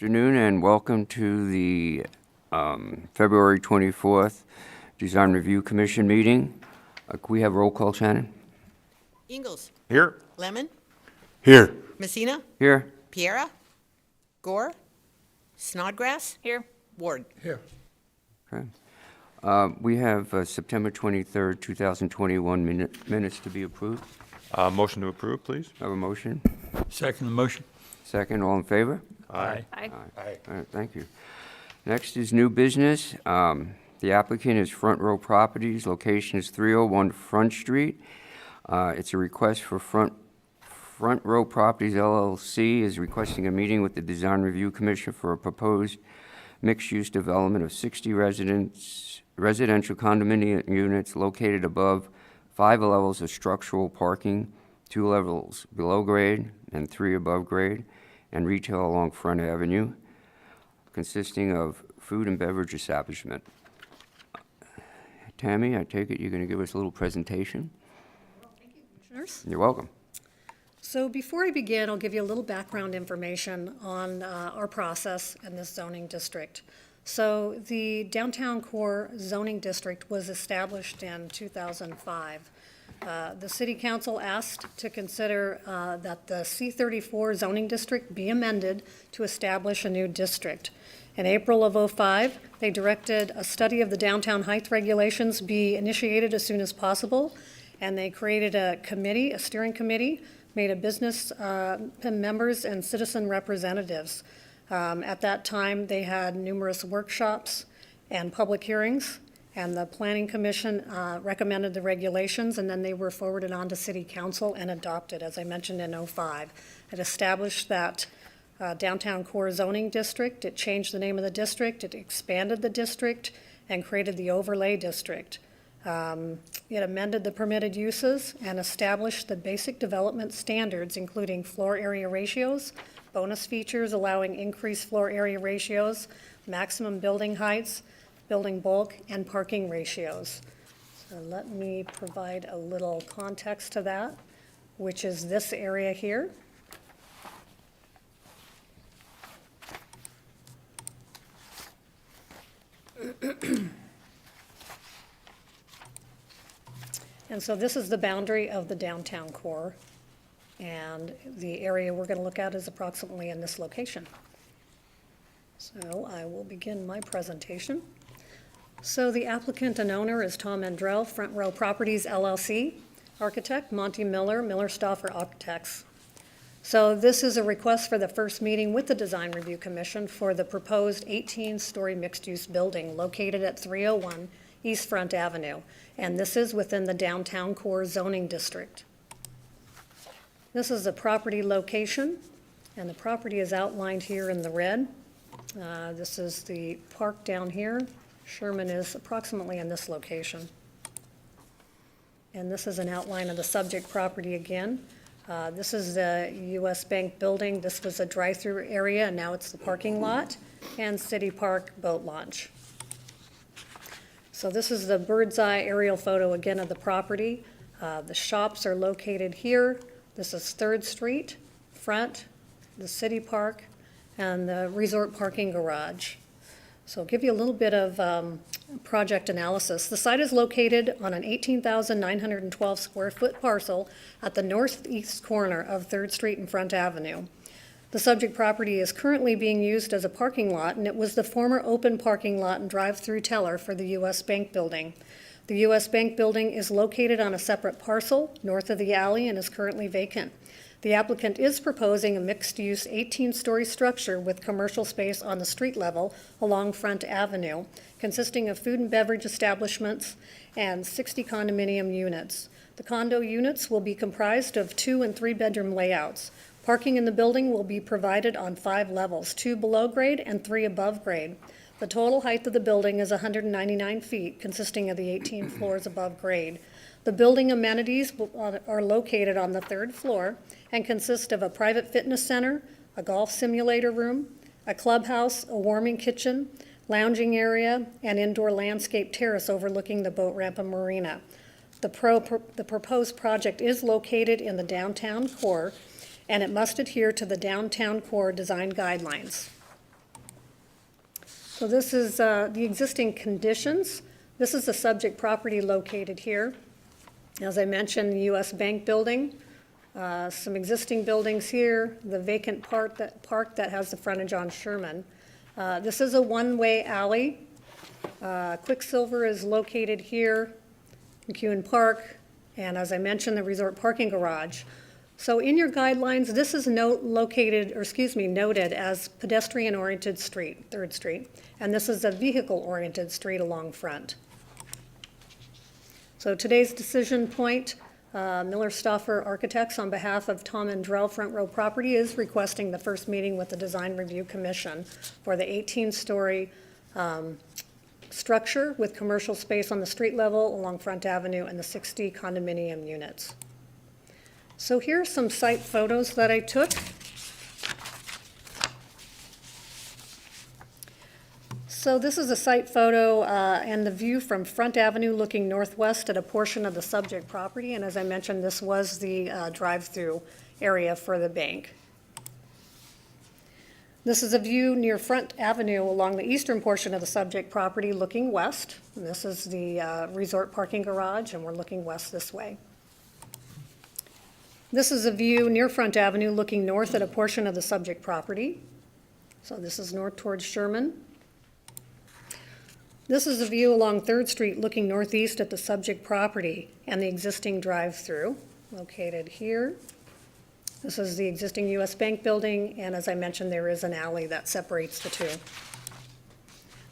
afternoon and welcome to the February 24th Design Review Commission meeting. Can we have roll call, Shannon? Ingalls. Here. Lemon. Here. Messina. Here. Piera. Gore. Snodgrass. Here. Ward. Here. Okay. We have September 23rd, 2021 minutes to be approved. Motion to approve, please. Have a motion? Second the motion. Second, all in favor? Aye. Aye. Aye. All right, thank you. Next is new business. The applicant is Front Row Properties. Location is 301 Front Street. It's a request for Front Row Properties LLC is requesting a meeting with the Design Review Commission for a proposed mixed-use development of 60 residential condominium units located above 5 levels of structural parking, 2 levels below grade and 3 above grade, and retail along Front Avenue, consisting of food and beverage establishment. Tammy, I take it you're going to give us a little presentation? Thank you, Commissioners. You're welcome. So before I begin, I'll give you a little background information on our process in this zoning district. So the Downtown Core zoning district was established in 2005. The City Council asked to consider that the C34 zoning district be amended to establish a new district. In April of '05, they directed a study of the downtown height regulations be initiated as soon as possible, and they created a committee, a steering committee, made of business members and citizen representatives. At that time, they had numerous workshops and public hearings, and the Planning Commission recommended the regulations, and then they were forwarded on to City Council and adopted, as I mentioned, in '05. It established that Downtown Core zoning district. It changed the name of the district. It expanded the district and created the overlay district. It amended the permitted uses and established the basic development standards, including floor area ratios, bonus features allowing increased floor area ratios, maximum building heights, building bulk, and parking ratios. So let me provide a little context to that, which is this area here. And so this is the boundary of the downtown core, and the area we're going to look at is approximately in this location. So I will begin my presentation. So the applicant and owner is Tom Andrell, Front Row Properties LLC, architect Monty Miller, Miller Stauffer Architects. So this is a request for the first meeting with the Design Review Commission for the proposed 18-story mixed-use building located at 301 East Front Avenue, and this is within the Downtown Core zoning district. This is the property location, and the property is outlined here in the red. This is the park down here. Sherman is approximately in this location. And this is an outline of the subject property again. This is the U.S. Bank building. This was a drive-through area, and now it's the parking lot and City Park boat launch. So this is the bird's eye aerial photo again of the property. The shops are located here. This is 3rd Street, front, the City Park, and the resort parking garage. So I'll give you a little bit of project analysis. The site is located on an 18,912 square foot parcel at the northeast corner of 3rd Street and Front Avenue. The subject property is currently being used as a parking lot, and it was the former open parking lot and drive-through teller for the U.S. Bank building. The U.S. Bank building is located on a separate parcel north of the alley and is currently vacant. The applicant is proposing a mixed-use 18-story structure with commercial space on the street level along Front Avenue, consisting of food and beverage establishments and 60 condominium units. The condo units will be comprised of 2- and 3-bedroom layouts. Parking in the building will be provided on 5 levels, 2 below grade and 3 above grade. The total height of the building is 199 feet, consisting of the 18 floors above grade. The building amenities are located on the 3rd floor and consist of a private fitness center, a golf simulator room, a clubhouse, a warming kitchen, lounging area, and indoor landscape terrace overlooking the boat ramp and marina. The proposed project is located in the downtown core, and it must adhere to the downtown core design guidelines. So this is the existing conditions. This is the subject property located here. As I mentioned, the U.S. Bank building, some existing buildings here, the vacant park that has the frontage on Sherman. This is a one-way alley. Quicksilver is located here, McEwen Park, and as I mentioned, the resort parking garage. So in your guidelines, this is noted as pedestrian-oriented street, 3rd Street, and this is a vehicle-oriented street along Front. So today's decision point, Miller Stauffer Architects, on behalf of Tom and Drell Front Row Property, is requesting the first meeting with the Design Review Commission for the 18-story structure with commercial space on the street level along Front Avenue and the 60 condominium units. So here are some site photos that I took. So this is a site photo and the view from Front Avenue looking northwest at a portion of the subject property. And as I mentioned, this was the drive-through area for the bank. This is a view near Front Avenue along the eastern portion of the subject property looking west. And this is the resort parking garage, and we're looking west this way. This is a view near Front Avenue looking north at a portion of the subject property. So this is north towards Sherman. This is a view along 3rd Street looking northeast at the subject property and the existing drive-through located here. This is the existing U.S. Bank building, and as I mentioned, there is an alley that separates the two.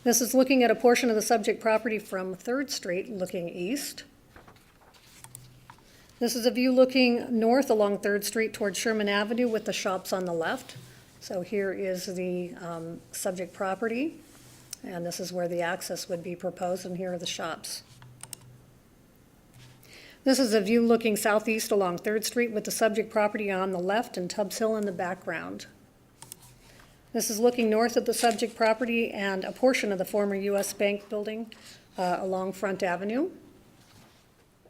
This is looking at a portion of the subject property from 3rd Street looking east. This is a view looking north along 3rd Street towards Sherman Avenue with the shops on the left. So here is the subject property, and this is where the access would be proposed, and here are the shops. This is a view looking southeast along 3rd Street with the subject property on the left and Tubbs Hill in the background. This is looking north at the subject property and a portion of the former U.S. Bank building along Front Avenue.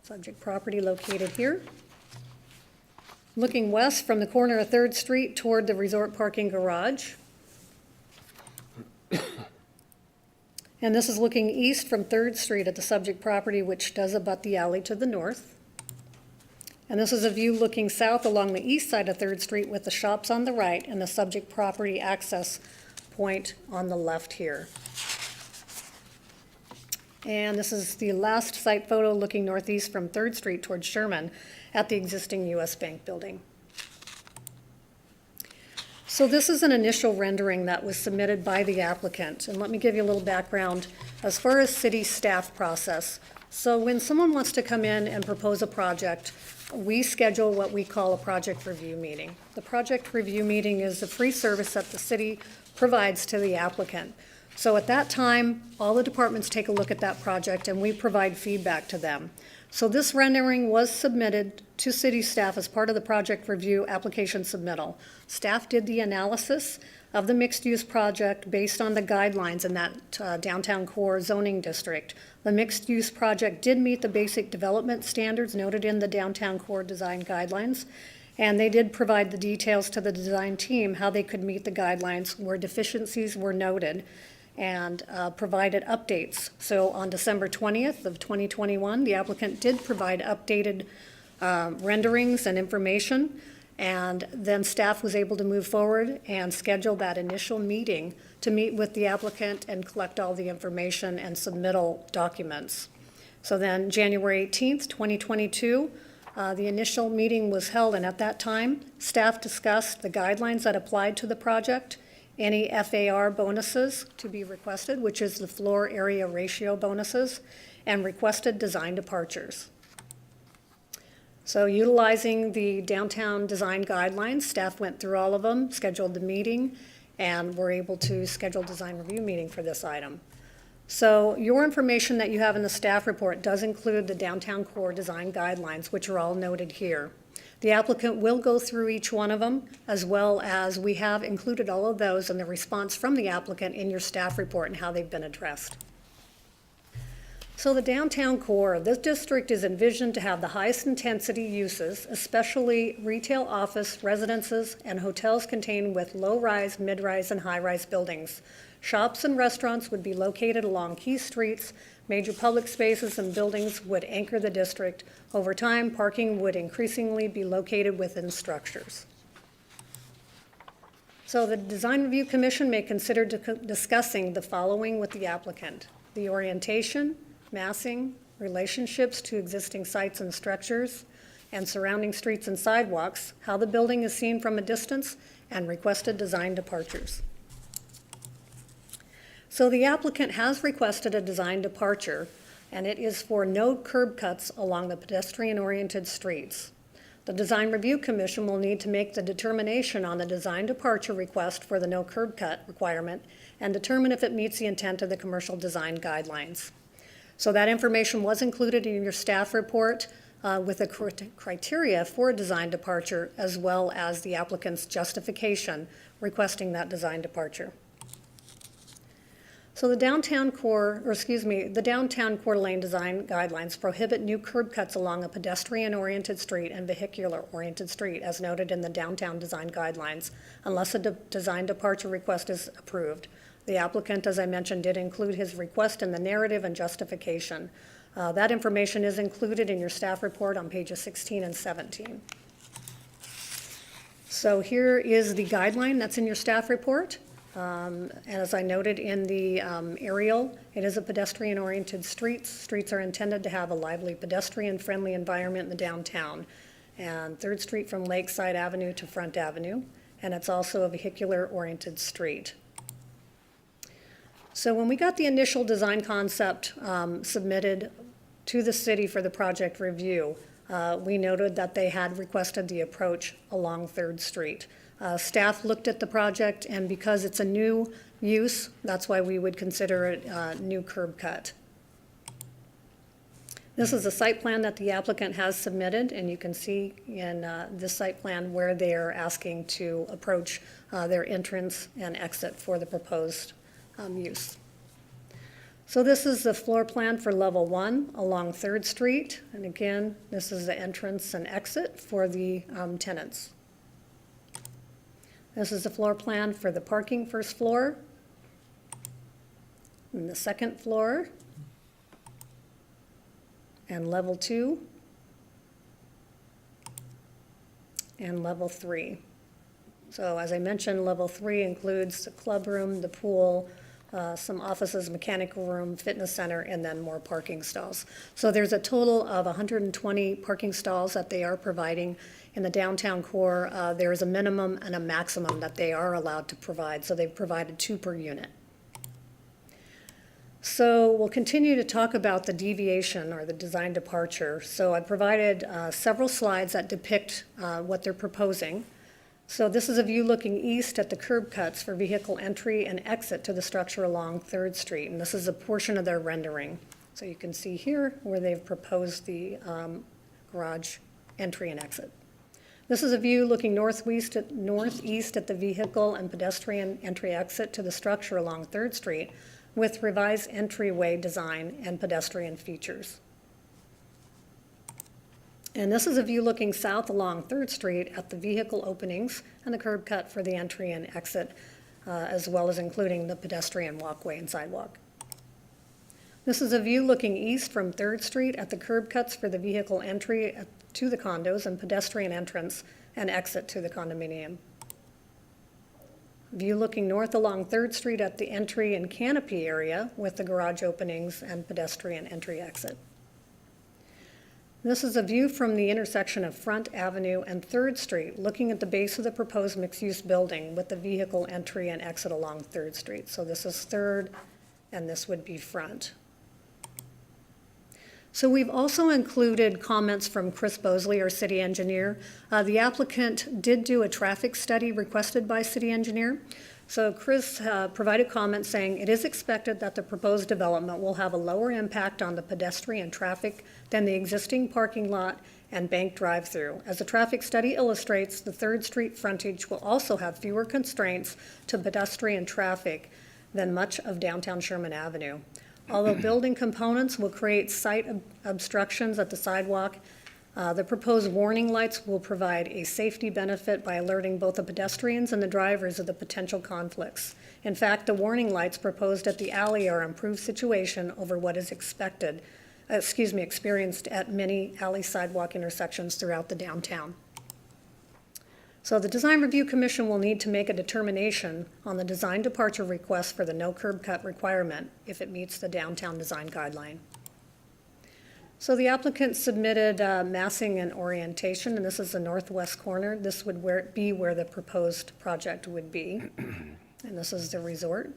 Subject property located here. Looking west from the corner of 3rd Street toward the resort parking garage. And this is looking east from 3rd Street at the subject property, which does abut the alley to the north. And this is a view looking south along the east side of 3rd Street with the shops on the right and the subject property access point on the left here. And this is the last site photo looking northeast from 3rd Street towards Sherman at the existing U.S. Bank building. So this is an initial rendering that was submitted by the applicant. And let me give you a little background as far as city staff process. So when someone wants to come in and propose a project, we schedule what we call a project review meeting. The project review meeting is a free service that the city provides to the applicant. So at that time, all the departments take a look at that project and we provide feedback to them. So this rendering was submitted to city staff as part of the project review application submittal. Staff did the analysis of the mixed-use project based on the guidelines in that downtown core zoning district. The mixed-use project did meet the basic development standards noted in the downtown core design guidelines, and they did provide the details to the design team how they could meet the guidelines where deficiencies were noted, and provided updates. So on December 20th of 2021, the applicant did provide updated renderings and information, and then staff was able to move forward and schedule that initial meeting to meet with the applicant and collect all the information and submittal documents. So then January 18th, 2022, the initial meeting was held, and at that time, staff discussed the guidelines that applied to the project, any FAR bonuses to be requested, which is the floor area ratio bonuses, and requested design departures. So utilizing the downtown design guidelines, staff went through all of them, scheduled the meeting, and were able to schedule design review meeting for this item. So your information that you have in the staff report does include the downtown core design guidelines, which are all noted here. The applicant will go through each one of them, as well as we have included all of those and the response from the applicant in your staff report and how they've been addressed. So the downtown core, this district is envisioned to have the highest intensity uses, especially retail, office, residences, and hotels contained with low-rise, mid-rise, and high-rise buildings. Shops and restaurants would be located along key streets. Major public spaces and buildings would anchor the district. Over time, parking would increasingly be located within structures. So the Design Review Commission may consider discussing the following with the applicant: the orientation, massing, relationships to existing sites and structures, and surrounding streets and sidewalks, how the building is seen from a distance, and requested design departures. So the applicant has requested a design departure, and it is for no curb cuts along the pedestrian-oriented streets. The Design Review Commission will need to make the determination on the design departure request for the no curb cut requirement and determine if it meets the intent of the commercial design guidelines. So that information was included in your staff report with the criteria for a design departure, as well as the applicant's justification requesting that design departure. So the downtown Coeur Lane design guidelines prohibit new curb cuts along a pedestrian-oriented street and vehicular-oriented street, as noted in the downtown design guidelines, unless a design departure request is approved. The applicant, as I mentioned, did include his request in the narrative and justification. That information is included in your staff report on pages 16 and 17. So here is the guideline that's in your staff report. And as I noted in the aerial, it is a pedestrian-oriented street. Streets are intended to have a lively pedestrian-friendly environment in the downtown. And 3rd Street from Lakeside Avenue to Front Avenue. And it's also a vehicular-oriented street. So when we got the initial design concept submitted to the city for the project review, we noted that they had requested the approach along 3rd Street. Staff looked at the project, and because it's a new use, that's why we would consider it a new curb cut. This is a site plan that the applicant has submitted, and you can see in this site plan where they're asking to approach their entrance and exit for the proposed use. So this is the floor plan for level 1 along 3rd Street, and again, this is the entrance and exit for the tenants. This is the floor plan for the parking first floor, and the 2nd floor, and level 2, and level 3. So as I mentioned, level 3 includes the club room, the pool, some offices, mechanical room, fitness center, and then more parking stalls. So there's a total of 120 parking stalls that they are providing in the downtown core. There is a minimum and a maximum that they are allowed to provide, so they've provided 2 per unit. So we'll continue to talk about the deviation or the design departure. So I provided several slides that depict what they're proposing. So this is a view looking east at the curb cuts for vehicle entry and exit to the structure along 3rd Street, and this is a portion of their rendering. So you can see here where they've proposed the garage entry and exit. This is a view looking northeast at the vehicle and pedestrian entry-exit to the structure along 3rd Street with revised entryway design and pedestrian features. And this is a view looking south along 3rd Street at the vehicle openings and the curb cut for the entry and exit, as well as including the pedestrian walkway and sidewalk. This is a view looking east from 3rd Street at the curb cuts for the vehicle entry to the condos and pedestrian entrance and exit to the condominium. View looking north along 3rd Street at the entry and canopy area with the garage openings and pedestrian entry-exit. This is a view from the intersection of Front Avenue and 3rd Street, looking at the base of the proposed mixed-use building with the vehicle entry and exit along 3rd Street. So this is 3rd, and this would be Front. So we've also included comments from Chris Bosley, our city engineer. The applicant did do a traffic study requested by city engineer. So Chris provided comments saying, it is expected that the proposed development will have a lower impact on the pedestrian traffic than the existing parking lot and bank drive-through. As the traffic study illustrates, the 3rd Street frontage will also have fewer constraints to pedestrian traffic than much of downtown Sherman Avenue. Although building components will create site obstructions at the sidewalk, The proposed warning lights will provide a safety benefit by alerting both the pedestrians and the drivers of the potential conflicts. In fact, the warning lights proposed at the alley are an improved situation over what is experienced at many alley sidewalk intersections throughout the downtown. So the Design Review Commission will need to make a determination on the design departure request for the no curb cut requirement if it meets the downtown design guideline. So the applicant submitted massing and orientation, and this is the northwest corner. This would be where the proposed project would be. And this is the resort.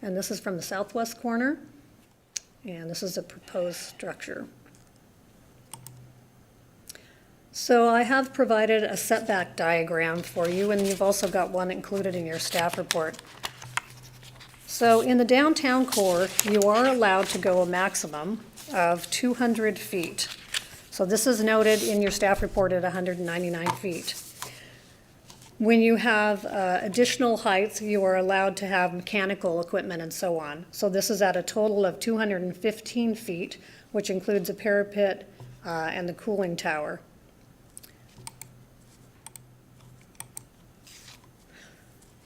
And this is from the southwest corner. And this is the proposed structure. So I have provided a setback diagram for you, and you've also got one included in your staff report. So in the downtown core, you are allowed to go a maximum of 200 feet. So this is noted in your staff report at 199 feet. When you have additional heights, you are allowed to have mechanical equipment and so on. So this is at a total of 215 feet, which includes a parapet and the cooling tower.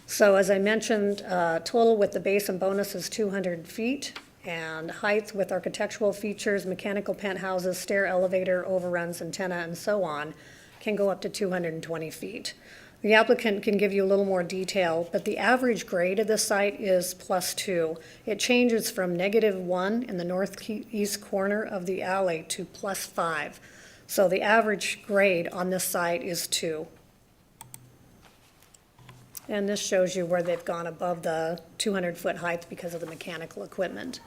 So as I mentioned, total with the base and bonus is 200 feet, and height with architectural features, mechanical penthouses, stair elevator, overruns, antenna, and so on, can go up to 220 feet. The applicant can give you a little more detail, but the average grade of the site is +2. It changes from -1 in the northeast corner of the alley to +5. So the average grade on this site is 2. And this shows you where they've gone above the 200-foot height because of the mechanical equipment.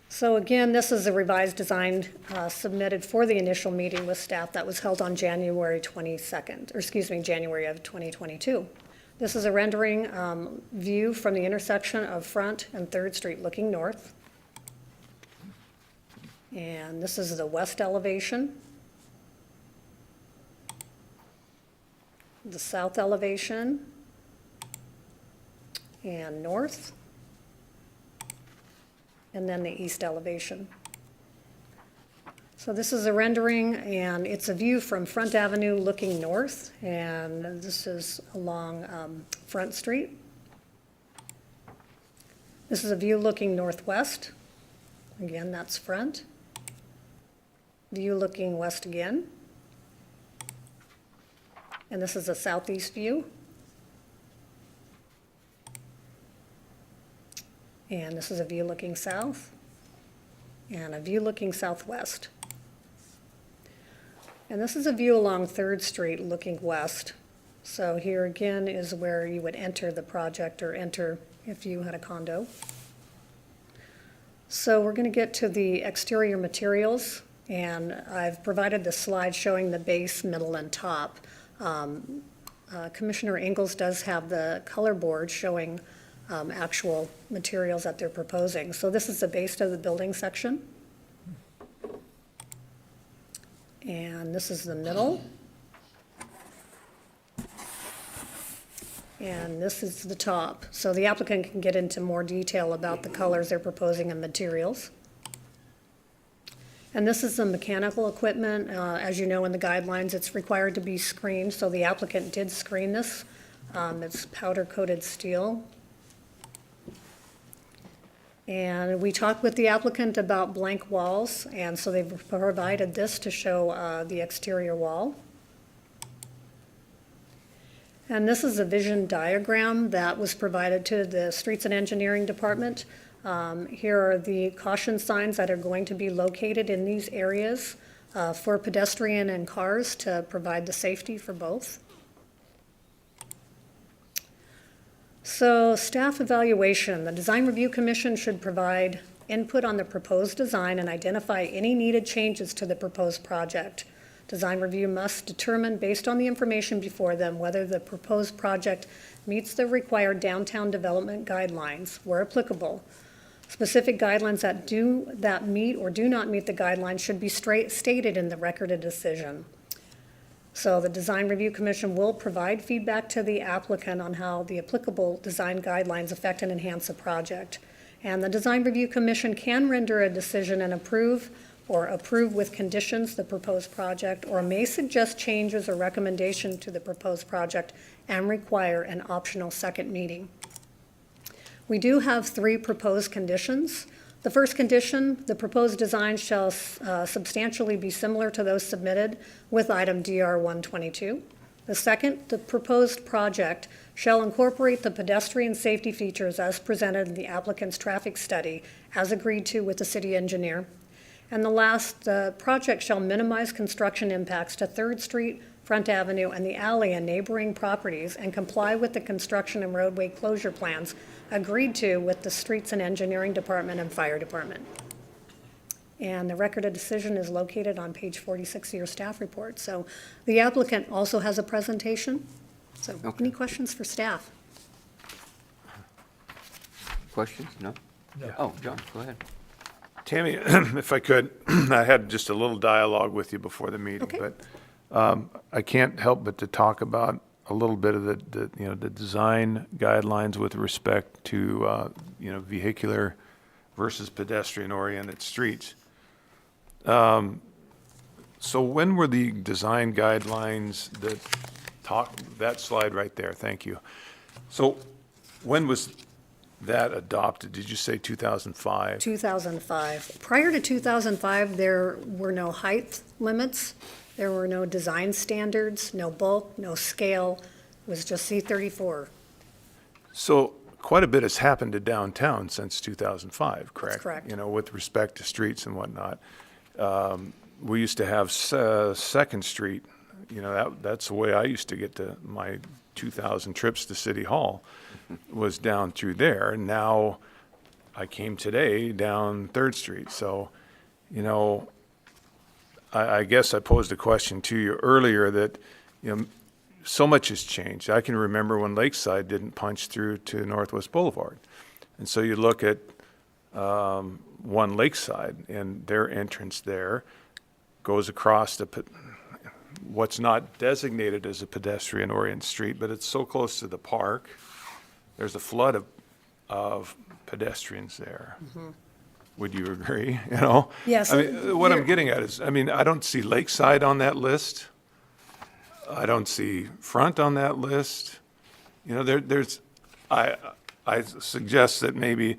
So again, this is a revised design submitted for the initial meeting with staff that was held on January 2022. This is a rendering view from the intersection of Front and 3rd Street looking north. And this is the west elevation. The south elevation, and north, and then the east elevation. So this is a rendering, and it's a view from Front Avenue looking north, and this is along Front Street. This is a view looking northwest. Again, that's Front. View looking west again. And this is a southeast view. And this is a view looking south, and a view looking southwest. And this is a view along 3rd Street looking west. So here again is where you would enter the project, or enter if you had a condo. So we're going to get to the exterior materials, and I've provided the slide showing the base, middle, and top. Commissioner Ingalls does have the color board showing actual materials that they're proposing. So this is the base of the building section. And this is the middle. And this is the top. So the applicant can get into more detail about the colors they're proposing and materials. And this is the mechanical equipment. As you know, in the guidelines, it's required to be screened, so the applicant did screen this. It's powder-coated steel. And we talked with the applicant about blank walls, and so they've provided this to show the exterior wall. And this is a vision diagram that was provided to the Streets and Engineering Department. Here are the caution signs that are going to be located in these areas for pedestrian and cars to provide the safety for both. So staff evaluation. The Design Review Commission should provide input on the proposed design and identify any needed changes to the proposed project. Design review must determine, based on the information before them, whether the proposed project meets the required downtown development guidelines, where applicable. Specific guidelines that meet or do not meet the guidelines should be stated in the record of decision. So the Design Review Commission will provide feedback to the applicant on how the applicable design guidelines affect and enhance the project. And the Design Review Commission can render a decision and approve or approve with conditions the proposed project, or may suggest changes or recommendation to the proposed project and require an optional second meeting. We do have 3 proposed conditions. The first condition, the proposed design shall substantially be similar to those submitted with item DR 122. The second, the proposed project shall incorporate the pedestrian safety features as presented in the applicant's traffic study as agreed to with the city engineer. And the last, the project shall minimize construction impacts to 3rd Street, Front Avenue, and the alley and neighboring properties, and comply with the construction and roadway closure plans agreed to with the Streets and Engineering Department and Fire Department. And the record of decision is located on page 46 of your staff report. So the applicant also has a presentation. So any questions for staff? Questions? No? Oh, John, go ahead. Tammy, if I could, I had just a little dialogue with you before the meeting, Okay. but I can't help but to talk about a little bit of the design guidelines with respect to, vehicular versus pedestrian-oriented streets. So when were the design guidelines that slide right there, thank you. So when was that adopted? Did you say 2005? 2005. Prior to 2005, there were no height limits. There were no design standards, no bulk, no scale. It was just C34. So quite a bit has happened to downtown since 2005, correct? That's correct. With respect to streets and whatnot. We used to have Second Street, that's the way I used to get to my 2,000 trips to City Hall, was down through there. And now I came today down 3rd Street. So, I guess I posed a question to you earlier that, so much has changed. I can remember when Lakeside didn't punch through to Northwest Boulevard. And so you look at One Lakeside, and their entrance there goes across what's not designated as a pedestrian-oriented street, but it's so close to the park. There's a flood of pedestrians there. Mm-hmm. Would you agree? Yes. I mean, what I'm getting at is, I don't see Lakeside on that list. I don't see Front on that list. I suggest that maybe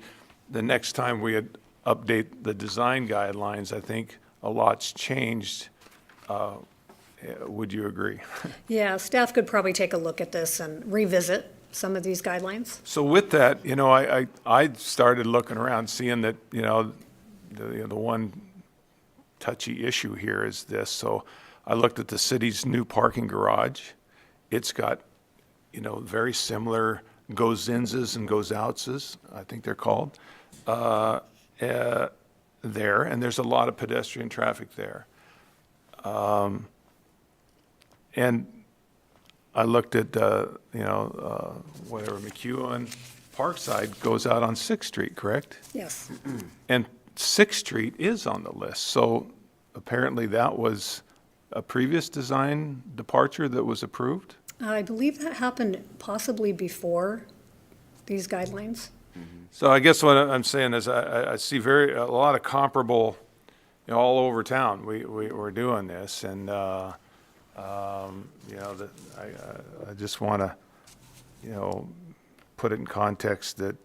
the next time we update the design guidelines, I think a lot's changed. Would you agree? Yeah, staff could probably take a look at this and revisit some of these guidelines. So with that, I started looking around, seeing that, the one touchy issue here is this. So I looked at the city's new parking garage. It's got, very similar goes-inses and goes-outses, I think they're called, there, and there's a lot of pedestrian traffic there. And I looked at, whatever, McEwen, Parkside goes out on 6th Street, correct? Yes. And 6th Street is on the list, so apparently that was a previous design departure that was approved? I believe that happened possibly before these guidelines. So I guess what I'm saying is I see a lot of comparable, all over town. We're doing this, and I just want to, put it in context that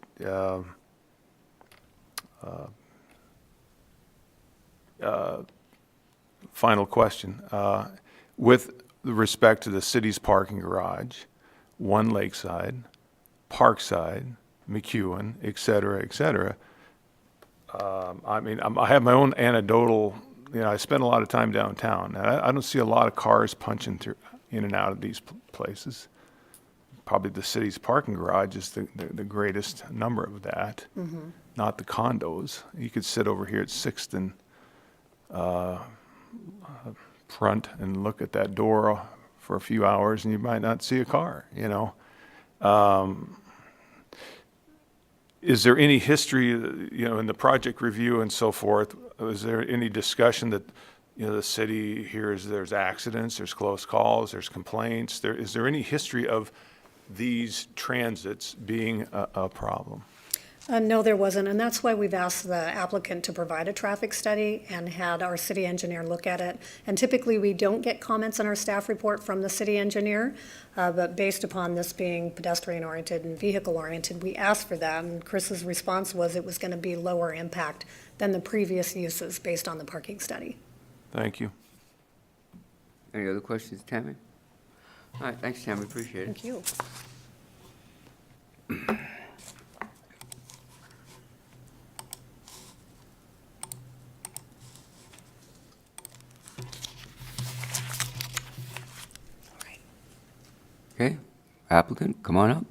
final question. With respect to the city's parking garage, One Lakeside, Parkside, McEwen, et cetera, I have my own anecdotal, I spend a lot of time downtown, and I don't see a lot of cars punching through, in and out of these places. Probably the city's parking garage is the greatest number of that, not the condos. You could sit over here at 6th and Front and look at that door for a few hours, and you might not see a car, Is there any history, in the project review and so forth, is there any discussion that, the city hears there's accidents, there's close calls, there's complaints? Is there any history of these transits being a problem? No, there wasn't, and that's why we've asked the applicant to provide a traffic study and had our city engineer look at it. And typically, we don't get comments on our staff report from the city engineer, but based upon this being pedestrian-oriented and vehicle-oriented, we asked for that, and Chris's response was it was going to be lower impact than the previous uses based on the parking study. Thank you. Any other questions, Tammy? All right, thanks, Tammy, appreciate it. Thank you. Okay, applicant, come on up.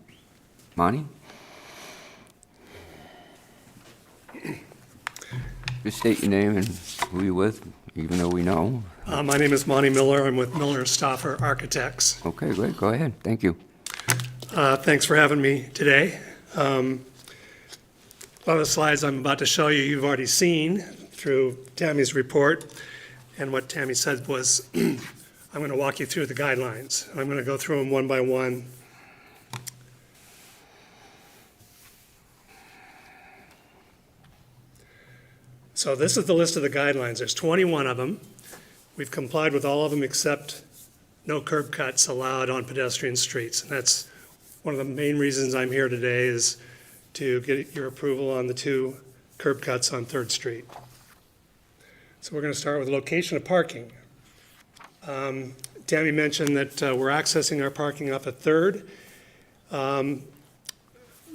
Monty? Just state your name and who you're with, even though we know. My name is Monty Miller. I'm with Miller Stauffer Architects. Okay, great, go ahead, thank you. Thanks for having me today. A lot of the slides I'm about to show you, you've already seen through Tammy's report. And what Tammy said was, I'm going to walk you through the guidelines. I'm going to go through them one by one. So this is the list of the guidelines. There's 21 of them. We've complied with all of them except no curb cuts allowed on pedestrian streets. And that's one of the main reasons I'm here today, is to get your approval on the 2 curb cuts on 3rd Street. So we're going to start with location of parking. Tammy mentioned that we're accessing our parking up at 3rd. The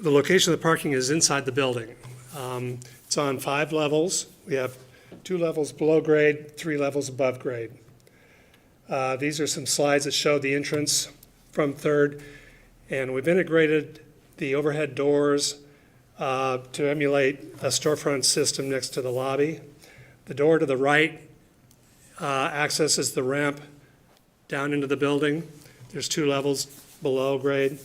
location of the parking is inside the building. It's on 5 levels. We have 2 levels below grade, 3 levels above grade. These are some slides that show the entrance from 3rd, and we've integrated the overhead doors to emulate a storefront system next to the lobby. The door to the right accesses the ramp down into the building. There's 2 levels below grade.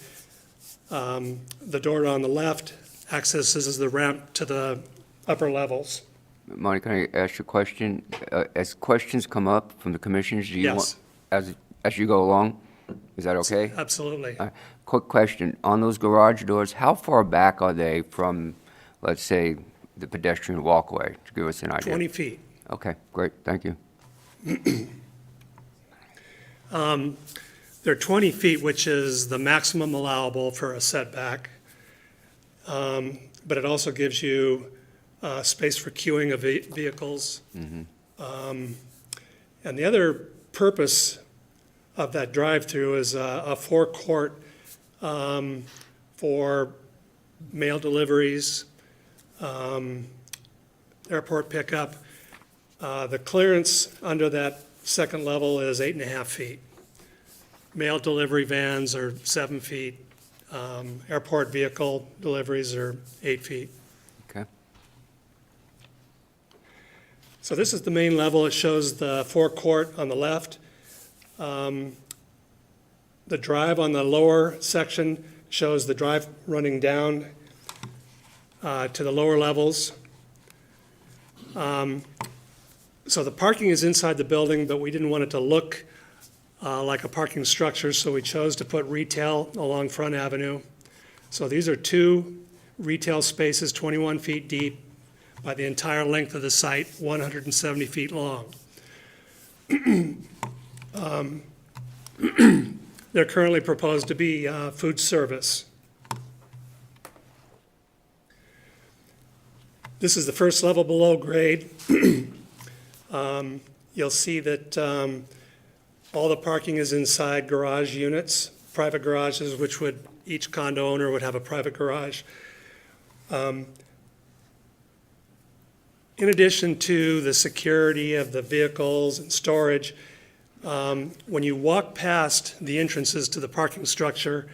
The door on the left accesses the ramp to the upper levels. Monty, can I ask you a question? As questions come up from the commissioners, do you want, Yes. as you go along, is that okay? Absolutely. Quick question, on those garage doors, how far back are they from, let's say, the pedestrian walkway, to give us an idea? 20 feet. Okay, great, thank you. They're 20 feet, which is the maximum allowable for a setback. But it also gives you space for queuing of vehicles. And the other purpose of that drive-through is a forecourt for mail deliveries, airport pickup. The clearance under that second level is 8.5 feet. Mail delivery vans are 7 feet. Airport vehicle deliveries are 8 feet. Okay. So this is the main level. It shows the forecourt on the left. The drive on the lower section shows the drive running down to the lower levels. So the parking is inside the building, but we didn't want it to look like a parking structure, so we chose to put retail along Front Avenue. So these are 2 retail spaces, 21 feet deep, by the entire length of the site, 170 feet long. They're currently proposed to be food service. This is the first level below grade. You'll see that all the parking is inside garage units, private garages, which each condo owner would have a private garage. In addition to the security of the vehicles and storage, when you walk past the entrances to the parking structure,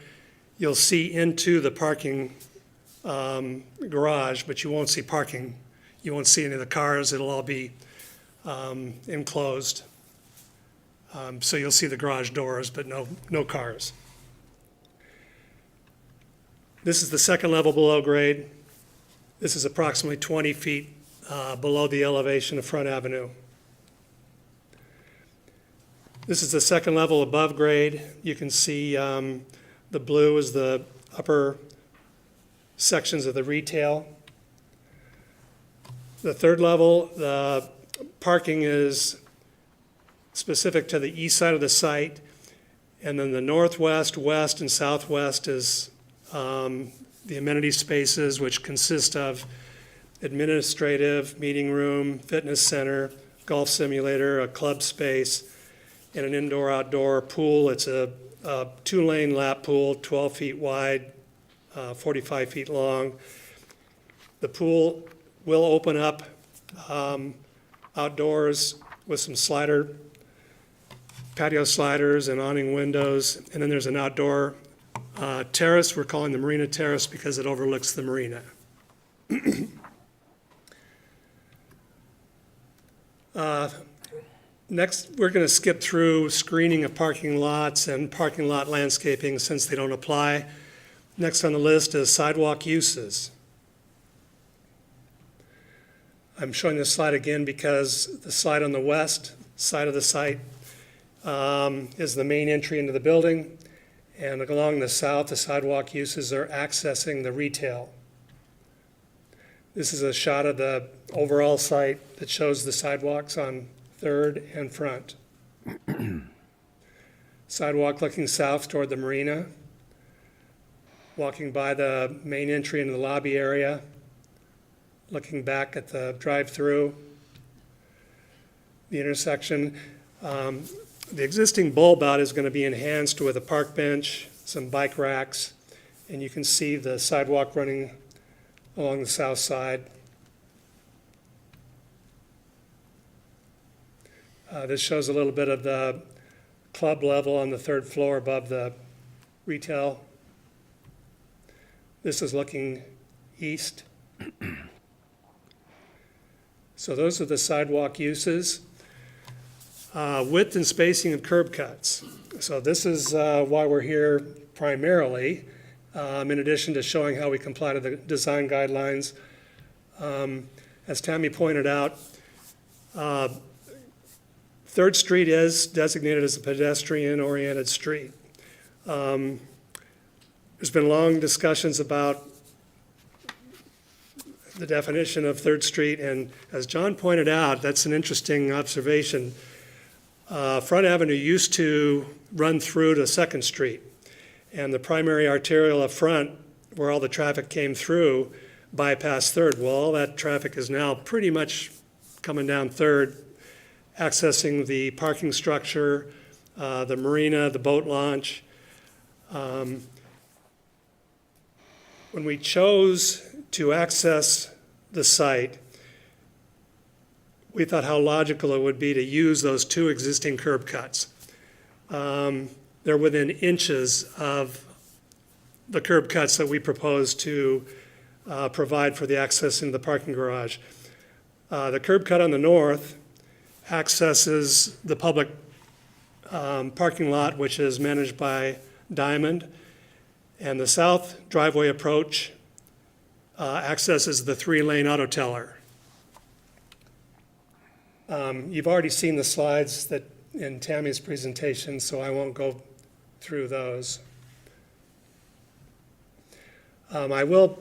you'll see into the parking garage, but you won't see parking. You won't see any of the cars. It'll all be enclosed. So you'll see the garage doors, but no cars. This is the second level below grade. This is approximately 20 feet below the elevation of Front Avenue. This is the second level above grade. You can see the blue is the upper sections of the retail. The third level, the parking is specific to the east side of the site. And then the northwest, west, and southwest is the amenity spaces, which consist of administrative, meeting room, fitness center, golf simulator, a club space, and an indoor-outdoor pool. It's a two-lane lap pool, 12 feet wide, 45 feet long. The pool will open up outdoors with some patio sliders and awning windows. And then there's an outdoor terrace. We're calling the Marina Terrace because it overlooks the marina. Next, we're going to skip through screening of parking lots and parking lot landscaping since they don't apply. Next on the list is sidewalk uses. I'm showing this slide again because the slide on the west side of the site is the main entry into the building. And along the south, the sidewalk uses are accessing the retail. This is a shot of the overall site that shows the sidewalks on Third and Front. Sidewalk looking south toward the marina, walking by the main entry into the lobby area, looking back at the drive-through, the intersection. The existing bulb out is going to be enhanced with a park bench, some bike racks, and you can see the sidewalk running along the south side. This shows a little bit of the club level on the third floor above the retail. This is looking east. So those are the sidewalk uses. Width and spacing of curb cuts. So this is why we're here primarily, in addition to showing how we comply to the design guidelines. As Tammy pointed out, 3rd Street is designated as a pedestrian-oriented street. There's been long discussions about the definition of 3rd Street, and as John pointed out, that's an interesting observation. Front Avenue used to run through to 2nd Street, and the primary arterial up front, where all the traffic came through, bypassed 3rd. Well, all that traffic is now pretty much coming down 3rd, accessing the parking structure, the marina, the boat launch. When we chose to access the site, we thought how logical it would be to use those 2 existing curb cuts. They're within inches of the curb cuts that we propose to provide for the access into the parking garage. The curb cut on the north accesses the public parking lot, which is managed by Diamond, and the south driveway approach accesses the 3-lane auto teller. You've already seen the slides that in Tammy's presentation, so I won't go through those. I will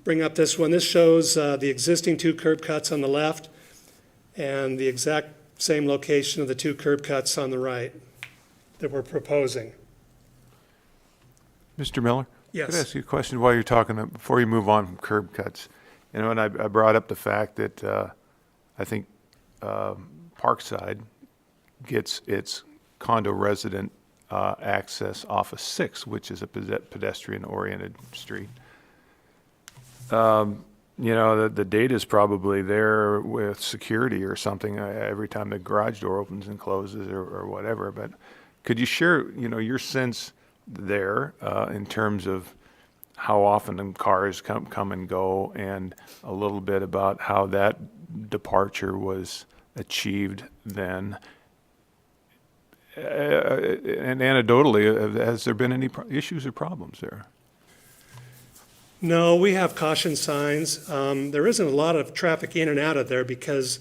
bring up this one. This shows the existing 2 curb cuts on the left and the exact same location of the 2 curb cuts on the right that we're proposing. Mr. Miller? Yes. Could I ask you a question while you're talking, before you move on from curb cuts? You know, and I brought up the fact that I think Parkside gets its condo resident access off of 6, which is a pedestrian-oriented street. You know, the data's probably there with security or something every time the garage door opens and closes or whatever. But could you share, you know, your sense there in terms of how often the cars come and go, and a little bit about how that departure was achieved then? And anecdotally, has there been any issues or problems there? No, we have caution signs. There isn't a lot of traffic in and out of there because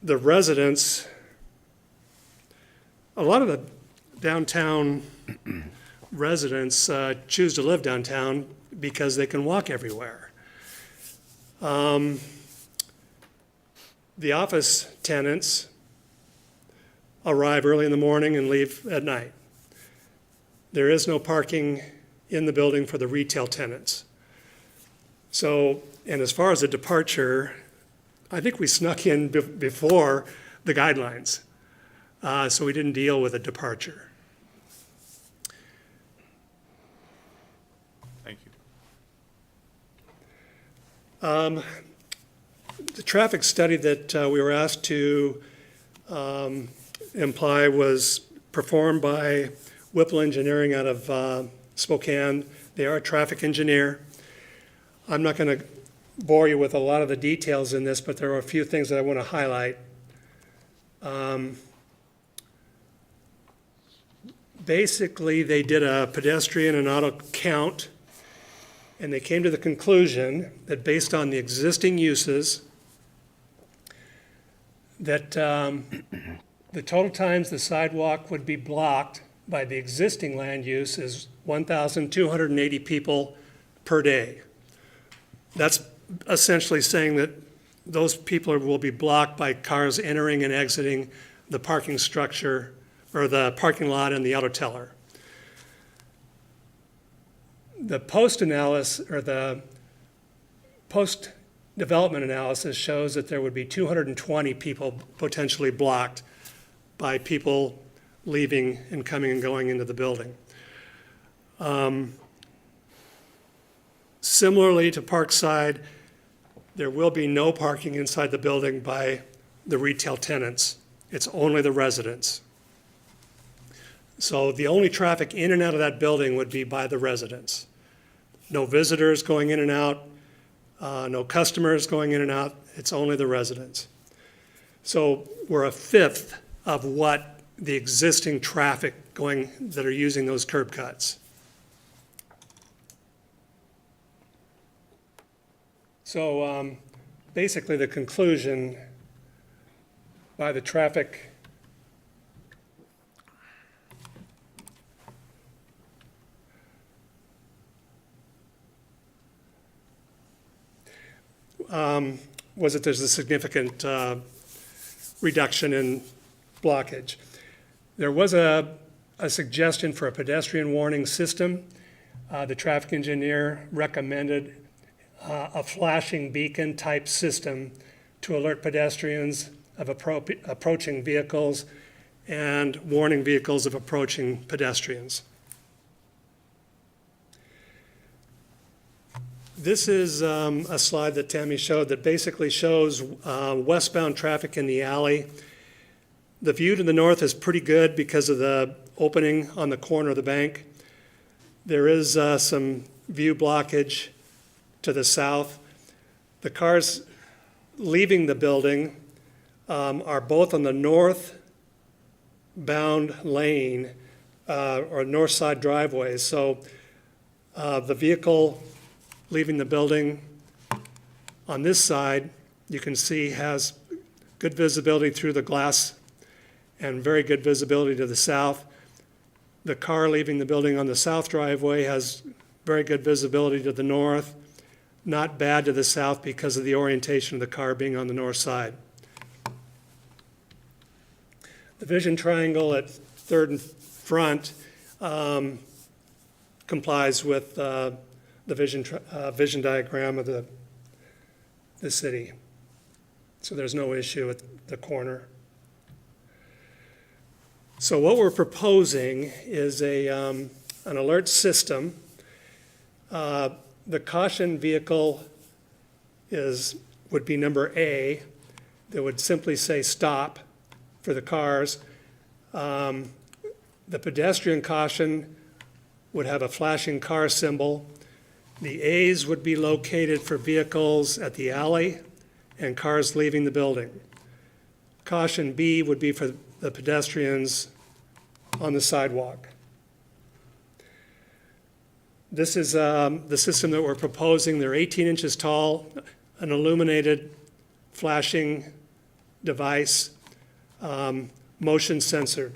the residents, a lot of the downtown residents choose to live downtown because they can walk everywhere. The office tenants arrive early in the morning and leave at night. There is no parking in the building for the retail tenants. So, and as far as a departure, I think we snuck in before the guidelines. So we didn't deal with a departure. Thank you. The traffic study that we were asked to imply was performed by Whipple Engineering out of Spokane. They are a traffic engineer. I'm not going to bore you with a lot of the details in this, but there are a few things that I want to highlight. Basically, they did a pedestrian and auto count, and they came to the conclusion that based on the existing uses, that the total times the sidewalk would be blocked by the existing land use is 1,280 people per day. That's essentially saying that those people will be blocked by cars entering and exiting the parking structure or the parking lot and the auto teller. The post-analysis or the post-development analysis shows that there would be 220 people potentially blocked by people leaving and coming and going into the building. Similarly to Parkside, there will be no parking inside the building by the retail tenants. It's only the residents. So the only traffic in and out of that building would be by the residents. No visitors going in and out, no customers going in and out. It's only the residents. So we're a fifth of what the existing traffic going that are using those curb cuts. So basically the conclusion by the traffic was that there's a significant reduction in blockage. There was a suggestion for a pedestrian warning system. The traffic engineer recommended a flashing beacon type system to alert pedestrians of approaching vehicles and warning vehicles of approaching pedestrians. This is a slide that Tammy showed that basically shows westbound traffic in the alley. The view to the north is pretty good because of the opening on the corner of the bank. There is some view blockage to the south. The cars leaving the building are both on the northbound lane or north side driveways. So the vehicle leaving the building on this side, you can see has good visibility through the glass and very good visibility to the south. The car leaving the building on the south driveway has very good visibility to the north, not bad to the south because of the orientation of the car being on the north side. The vision triangle at third and front complies with the vision diagram of the city. So there's no issue at the corner. So what we're proposing is an alert system. The caution vehicle would be number A. That would simply say stop for the cars. The pedestrian caution would have a flashing car symbol. The A's would be located for vehicles at the alley and cars leaving the building. Caution B would be for the pedestrians on the sidewalk. This is the system that we're proposing. They're 18 inches tall, an illuminated flashing device, motion censored.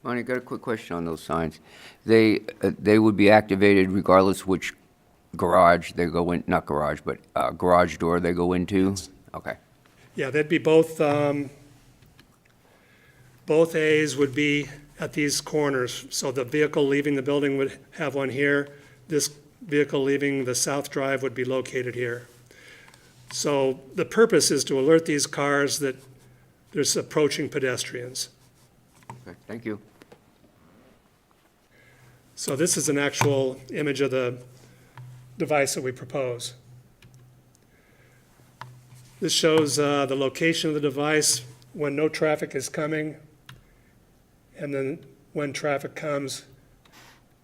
Ronnie, got a quick question on those signs. They would be activated regardless which garage they go in, not garage, but garage door they go into? Okay. Yeah, they'd be both A's would be at these corners. So the vehicle leaving the building would have one here. This vehicle leaving the south drive would be located here. So the purpose is to alert these cars that there's approaching pedestrians. Okay, thank you. So this is an actual image of the device that we propose. This shows the location of the device when no traffic is coming, and then when traffic comes,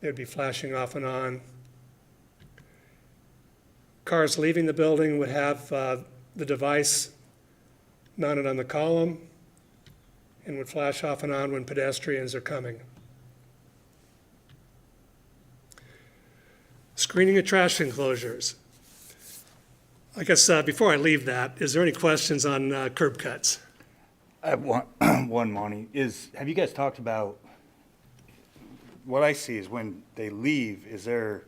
it would be flashing off and on. Cars leaving the building would have the device mounted on the column and would flash off and on when pedestrians are coming. Screening of trash enclosures. I guess before I leave that, is there any questions on curb cuts? I have one, Monty, have you guys talked about, what I see is when they leave, you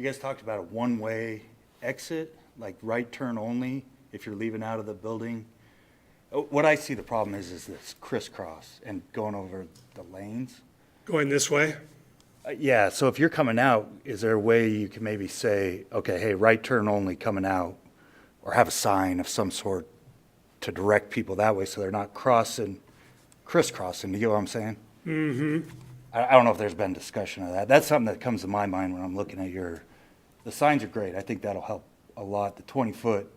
guys talked about a one-way exit, like right turn only, if you're leaving out of the building? What I see the problem is this crisscross and going over the lanes. Going this way? Yeah, so if you're coming out, is there a way you can maybe say, okay, hey, right turn only coming out, or have a sign of some sort to direct people that way so they're not crisscrossing, you get what I'm saying? Mm-hmm. I don't know if there's been discussion of that. That's something that comes to my mind when I'm looking at the signs are great. I think that'll help a lot. The 20-foot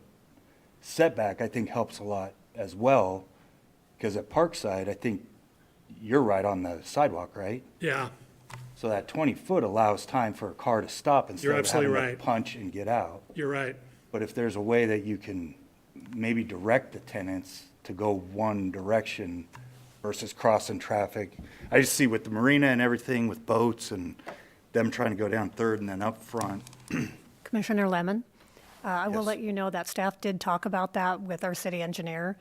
setback, I think, helps a lot as well, because at Parkside, I think you're right on the sidewalk, right? Yeah, So that 20-foot allows time for a car to stop instead You're of having absolutely to right. punch and get out. you're right. But if there's a way that you can maybe direct the tenants to go one direction versus crossing traffic. I just see with the marina and everything with boats and them trying to go down Third and then up front. Commissioner Lemon, I will Yes. let you know that staff did talk about that with our city engineer.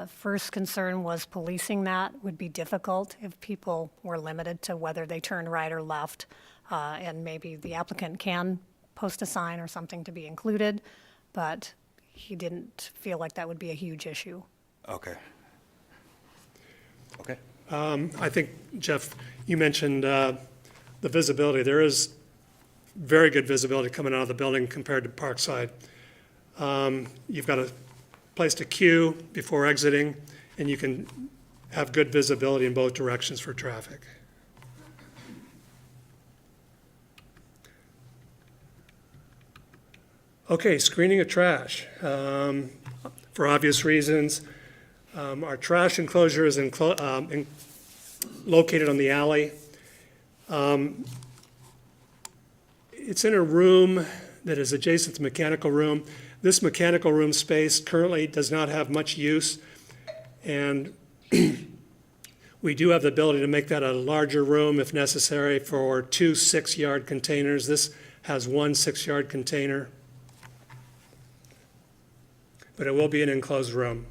First concern was policing that would be difficult if people were limited to whether they turn right or left. And maybe the applicant can post a sign or something to be included, but he didn't feel like that would be a huge issue. Okay. Okay. I think, Jeff, you mentioned the visibility. There is very good visibility coming out of the building compared to Parkside. You've got a place to queue before exiting, and you can have good visibility in both directions for traffic. Okay, screening of trash. For obvious reasons, our trash enclosure is located on the alley. It's in a room that is adjacent to the mechanical room. This mechanical room space currently does not have much use, and we do have the ability to make that a larger room if necessary for 2 6-yard containers. This has 1 6-yard container, but it will be an enclosed room.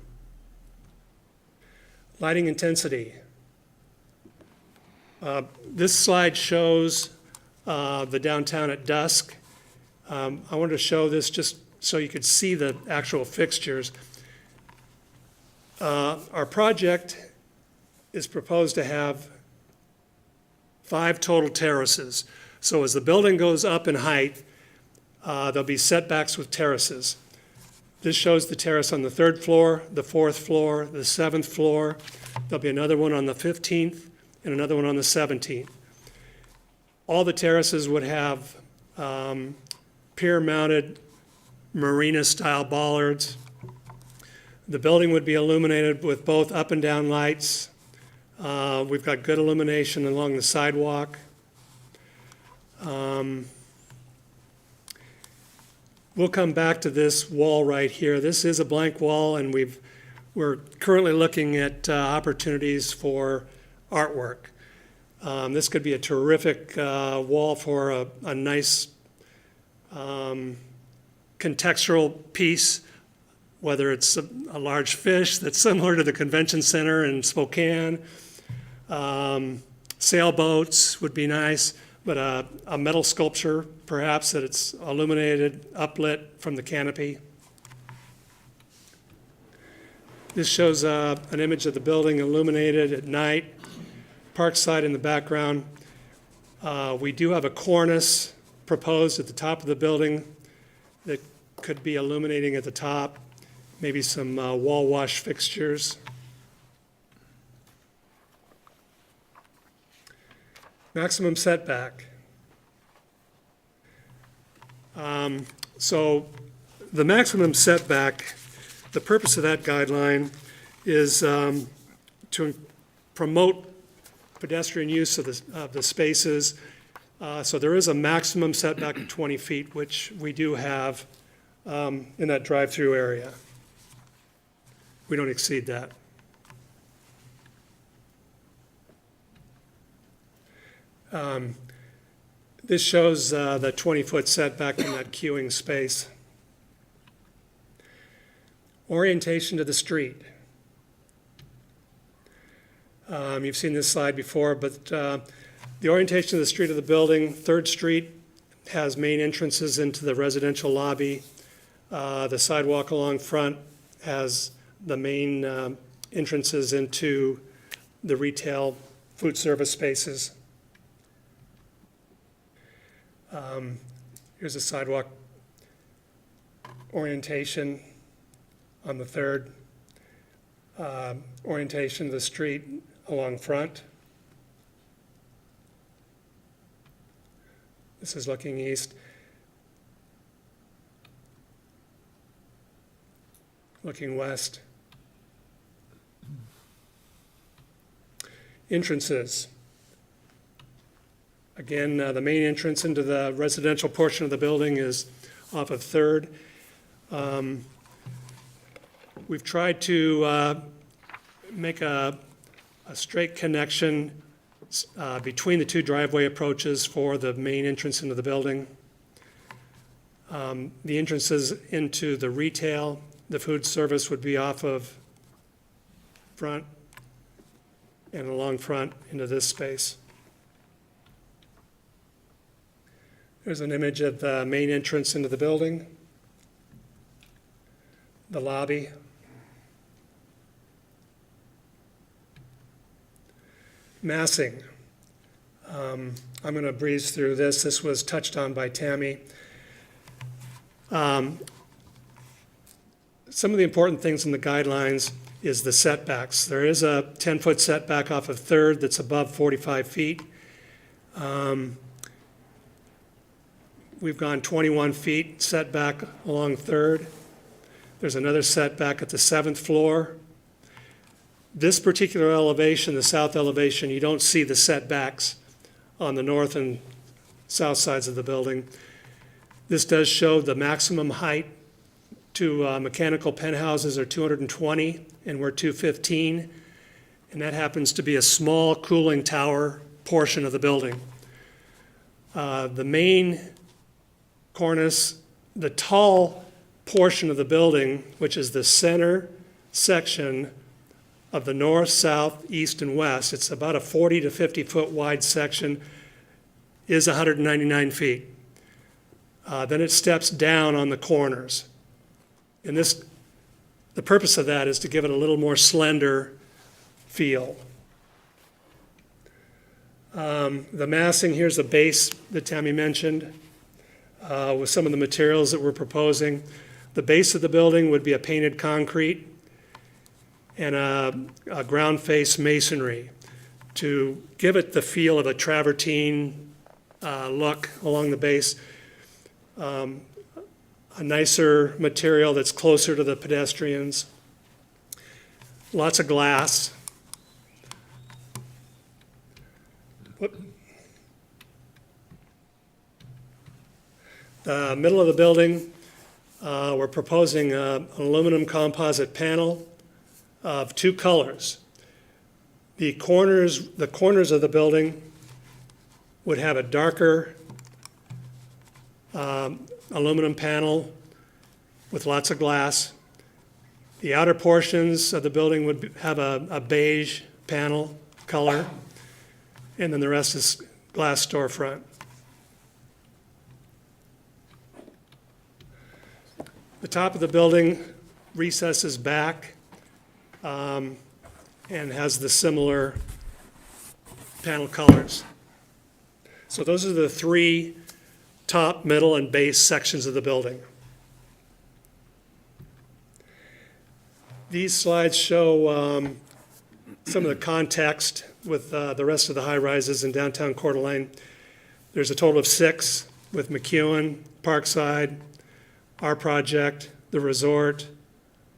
Lighting intensity. This slide shows the downtown at dusk. I wanted to show this just so you could see the actual fixtures. Our project is proposed to have 5 total terraces. So as the building goes up in height, there'll be setbacks with terraces. This shows the terrace on the 3rd floor, the 4th floor, the 7th floor. There'll be another one on the 15th and another one on the 17th. All the terraces would have pier-mounted marina-style bollards. The building would be illuminated with both up and down lights. We've got good illumination along the sidewalk. We'll come back to this wall right here. This is a blank wall, and we're currently looking at opportunities for artwork. This could be a terrific wall for a nice contextual piece, whether it's a large fish that's similar to the convention center in Spokane, Sailboats would be nice, but a metal sculpture, perhaps, that it's illuminated, uplit from the canopy. This shows an image of the building illuminated at night, Parkside in the background. We do have a cornice proposed at the top of the building that could be illuminating at the top, maybe some wall wash fixtures. Maximum setback. So the maximum setback, the purpose of that guideline is to promote pedestrian use of the spaces. So there is a maximum setback of 20 feet, which we do have in that drive-through area. We don't exceed that. This shows the 20-foot setback from that queuing space. Orientation to the street. You've seen this slide before, but the orientation of the street of the building, 3rd Street has main entrances into the residential lobby. The sidewalk along front has the main entrances into the retail food service spaces. Here's a sidewalk orientation on the 3rd. Orientation of the street along front. This is looking east. Looking west. Entrances. Again, the main entrance into the residential portion of the building is off of 3rd. We've tried to make a straight connection between the two driveway approaches for the main entrance into the building. The entrances into the retail, the food service would be off of front and along front into this space. There's an image of the main entrance into the building, the lobby. Massing. I'm going to breeze through this. This was touched on by Tammy. Some of the important things in the guidelines is the setbacks. There is a 10-foot setback off of 3rd that's above 45 feet. We've gone 21 feet setback along 3rd. There's another setback at the 7th floor. This particular elevation, the south elevation, you don't see the setbacks on the north and south sides of the building. This does show the maximum height to mechanical penthouses are 220, and we're 215. And that happens to be a small cooling tower portion of the building. The main cornice, the tall portion of the building, which is the center section of the north, south, east, and west, it's about a 40 to 50 foot wide section, is 199 feet. Then it steps down on the corners. And the purpose of that is to give it a little more slender feel. The massing, here's the base that Tammy mentioned with some of the materials that we're proposing. The base of the building would be a painted concrete and a ground face masonry to give it the feel of a travertine look along the base. A nicer material that's closer to the pedestrians. Lots of glass. Whoop. The middle of the building, we're proposing an aluminum composite panel of 2 colors. The corners of the building would have a darker aluminum panel with lots of glass. The outer portions of the building would have a beige panel color, and then the rest is glass storefront. The top of the building recesses back and has the similar panel colors. So those are the three top, middle, and base sections of the building. These slides show some of the context with the rest of the high-rises in downtown Coeur d'Alene. There's a total of 6 with McEwen, Parkside, our project, the resort,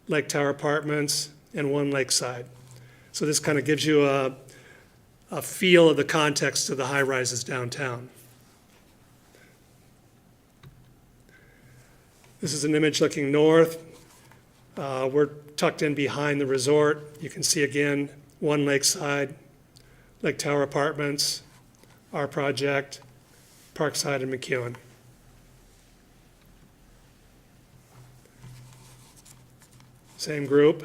Lake Tower Apartments, and 1 Lakeside. So this kind of gives you a feel of the context of the high-rises downtown. This is an image looking north. We're tucked in behind the resort. You can see again 1 Lakeside, Lake Tower Apartments, our project, Parkside, and McEwen. Same group.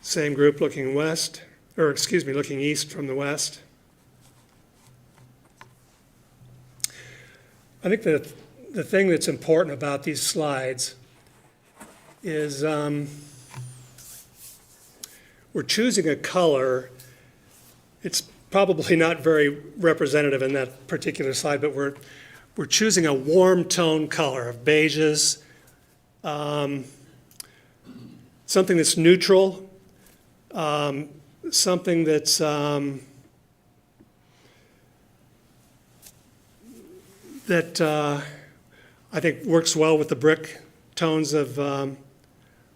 Same group looking west, or excuse me, looking east from the west. I think that the thing that's important about these slides is we're choosing a color. It's probably not very representative in that particular slide, but we're choosing a warm tone color of beiges, something that's neutral, something that's I think works well with the brick tones of the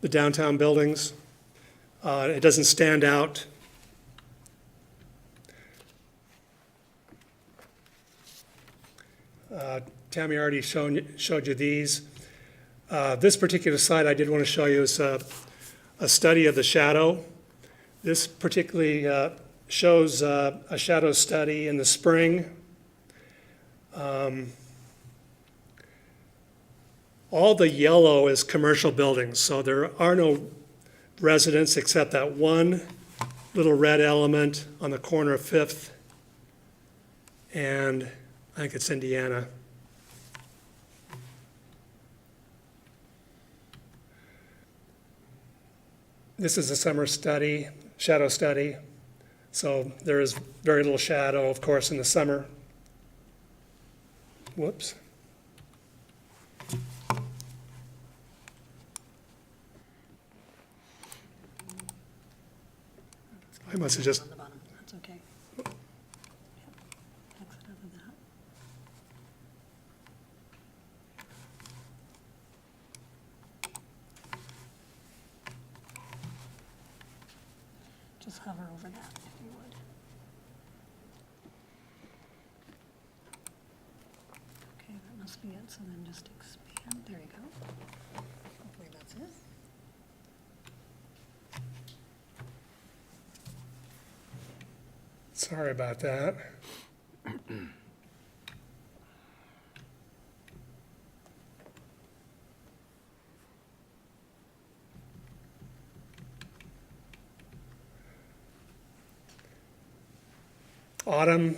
downtown buildings. It doesn't stand out. Tammy already showed you these. This particular slide I did want to show you is a study of the shadow. This particularly shows a shadow study in the spring. All the yellow is commercial buildings, so there are no residents except that one little red element on the corner of 5th and I think it's Indiana. This is a summer study, shadow study. So there is very little shadow, of course, in the summer. Whoops. I must have just, On the bottom, that's okay. Yep. Exit out of that. Just hover over that if you would. Okay, that must be it, so then just expand, there you go. Hopefully that's it. sorry about that. Autumn.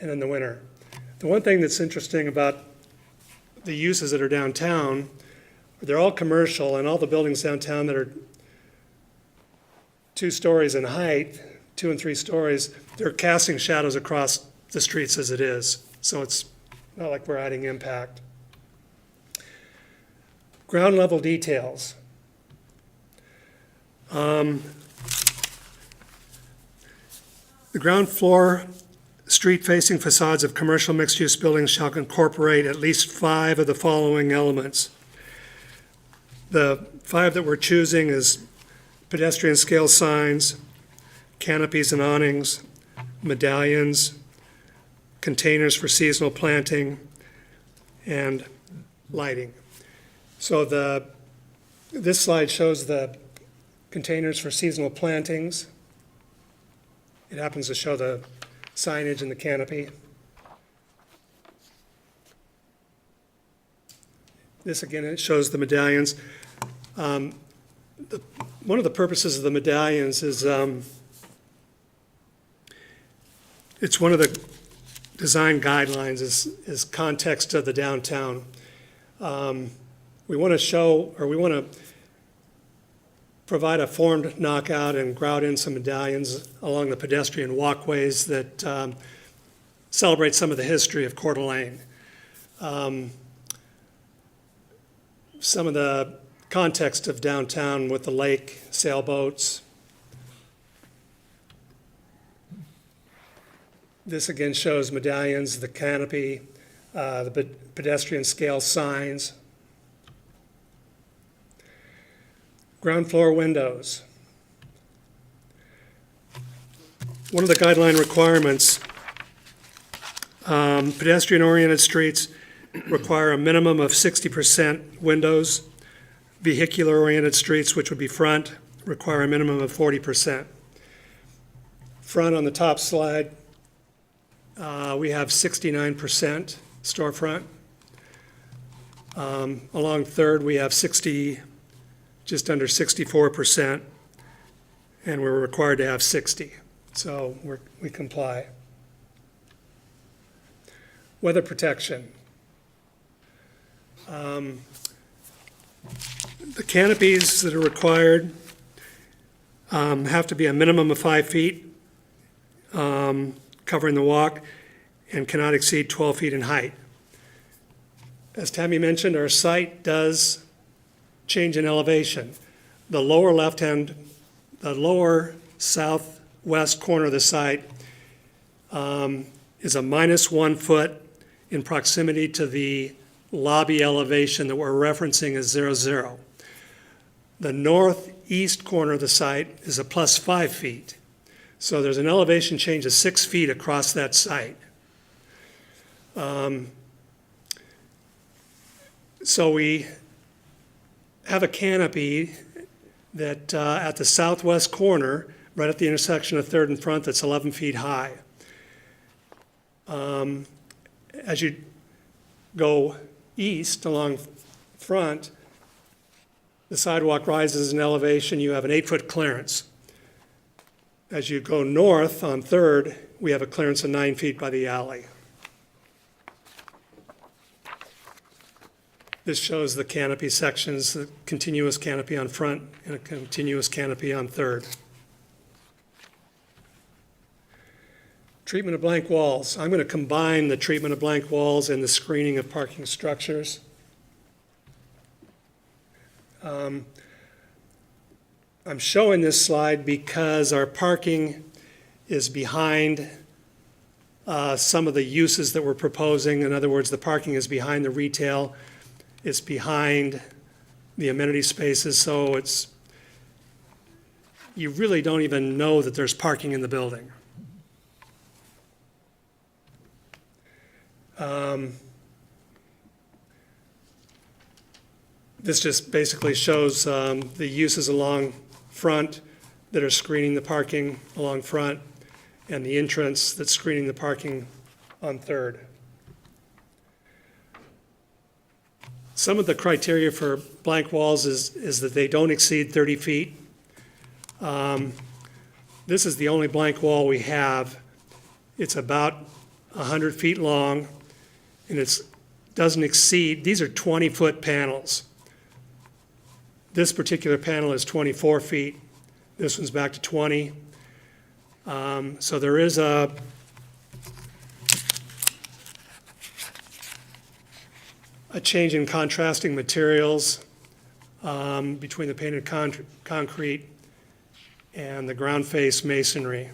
And in the winter. The one thing that's interesting about the uses that are downtown, they're all commercial, and all the buildings downtown that are 2 stories in height, 2 and 3 stories, they're casting shadows across the streets as it is. So it's not like we're adding impact. Ground level details. The ground floor street-facing facades of commercial mixed-use buildings shall incorporate at least 5 of the following elements. The 5 that we're choosing is pedestrian scale signs, canopies and awnings, medallions, containers for seasonal planting, and lighting. So this slide shows the containers for seasonal plantings. It happens to show the signage and the canopy. This again, it shows the medallions. One of the purposes of the medallions is, it's one of the design guidelines is context of the downtown. We want to show, or we want to provide a formed knockout and grout in some medallions along the pedestrian walkways that celebrate some of the history of Coeur d'Alene. Some of the context of downtown with the lake, sailboats. This again shows medallions, the canopy, the pedestrian scale signs. Ground floor windows. One of the guideline requirements, pedestrian-oriented streets require a minimum of 60% windows. Vehicular-oriented streets, which would be front, require a minimum of 40%. Front on the top slide, we have 69% storefront. Along Third, we have just under 64%, and we're required to have 60. So we comply. Weather protection. The canopies that are required have to be a minimum of 5 feet covering the walk and cannot exceed 12 feet in height. As Tammy mentioned, our site does change in elevation. The lower southwest corner of the site is a -1 foot in proximity to the lobby elevation that we're referencing as 00. The northeast corner of the site is a +5 feet. So there's an elevation change of 6 feet across that site. So we have a canopy that at the southwest corner, right at the intersection of Third and Front, that's 11 feet high. As you go east along Front, the sidewalk rises in elevation, you have an 8-foot clearance. As you go north on Third, we have a clearance of 9 feet by the alley. This shows the canopy sections, the continuous canopy on Front and a continuous canopy on Third. Treatment of blank walls. I'm going to combine the treatment of blank walls and the screening of parking structures. I'm showing this slide because our parking is behind some of the uses that we're proposing. In other words, the parking is behind the retail. It's behind the amenity spaces, so you really don't even know that there's parking in the building. This just basically shows the uses along Front that are screening the parking along Front and the entrance that's screening the parking on Third. Some of the criteria for blank walls is that they don't exceed 30 feet. This is the only blank wall we have. It's about 100 feet long, and it doesn't exceed, these are 20-foot panels. This particular panel is 24 feet. This one's back to 20. So there is a change in contrasting materials between the painted concrete and the ground face masonry.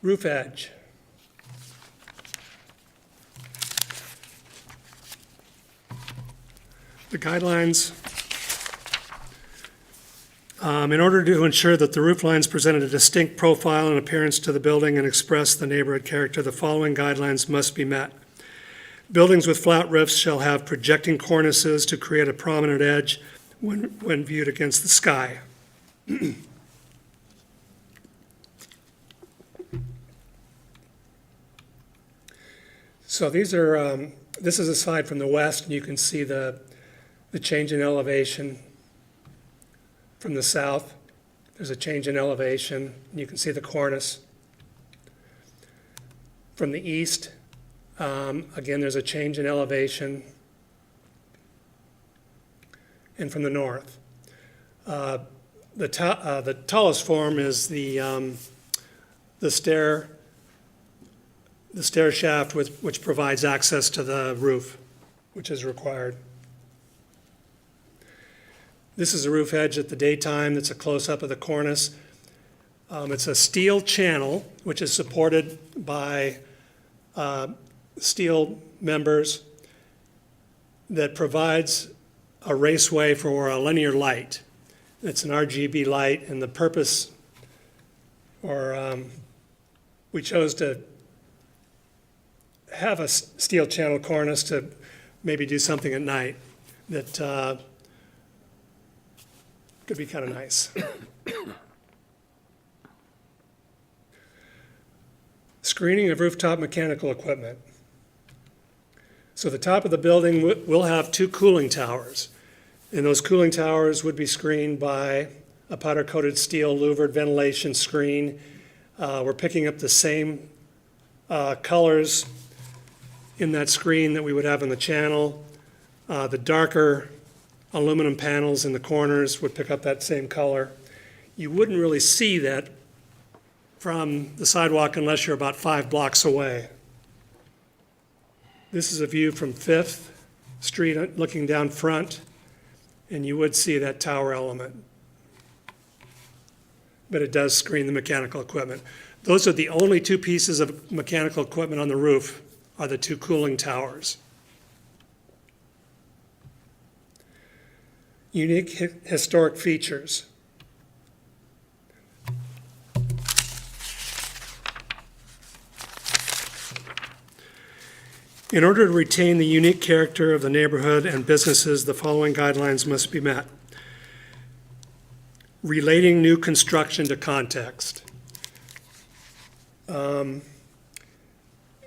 Roof edge. The guidelines, in order to ensure that the roof lines presented a distinct profile and appearance to the building and express the neighborhood character, the following guidelines must be met. Buildings with flat roofs shall have projecting cornices to create a prominent edge when viewed against the sky. So these are, this is a slide from the west, and you can see the change in elevation. From the south, there's a change in elevation, and you can see the cornice. From the east, again, there's a change in elevation. And from the north. The tallest form is the stair shaft which provides access to the roof, which is required. This is a roof edge at the daytime. That's a close-up of the cornice. It's a steel channel, which is supported by steel members that provides a raceway for a linear light. It's an RGB light, and the purpose, we chose to have a steel channel cornice to maybe do something at night that could be kind of nice. Screening of rooftop mechanical equipment. So the top of the building will have 2 cooling towers. And those cooling towers would be screened by a powder-coated steel louvered ventilation screen. We're picking up the same colors in that screen that we would have in the channel. The darker aluminum panels in the corners would pick up that same color. You wouldn't really see that from the sidewalk unless you're about 5 blocks away. This is a view from 5th Street looking down front, and you would see that tower element. But it does screen the mechanical equipment. Those are the only 2 pieces of mechanical equipment on the roof, are the 2 cooling towers. Unique historic features. In order to retain the unique character of the neighborhood and businesses, the following guidelines must be met. Relating new construction to context.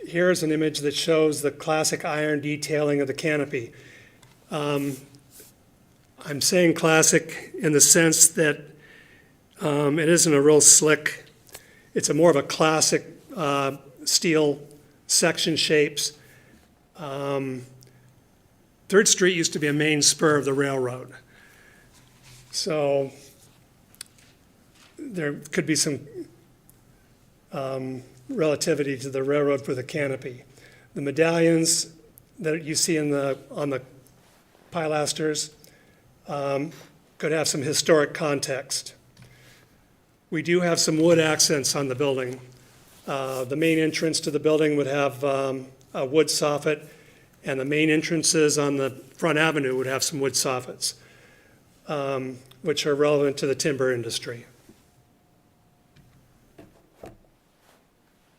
Here's an image that shows the classic iron detailing of the canopy. I'm saying classic in the sense that it isn't a real slick, it's a more of a classic steel section shapes. 3rd Street used to be a main spur of the railroad. So there could be some relativity to the railroad for the canopy. The medallions that you see on the pilasters could have some historic context. We do have some wood accents on the building. The main entrance to the building would have a wood soffit, and the main entrances on the front avenue would have some wood soffits, which are relevant to the timber industry.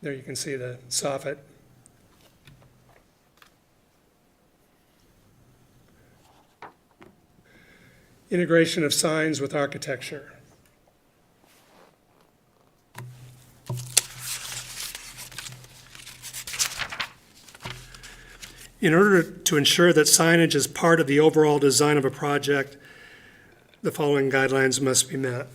There you can see the soffit. Integration of signs with architecture. In order to ensure that signage is part of the overall design of a project, the following guidelines must be met.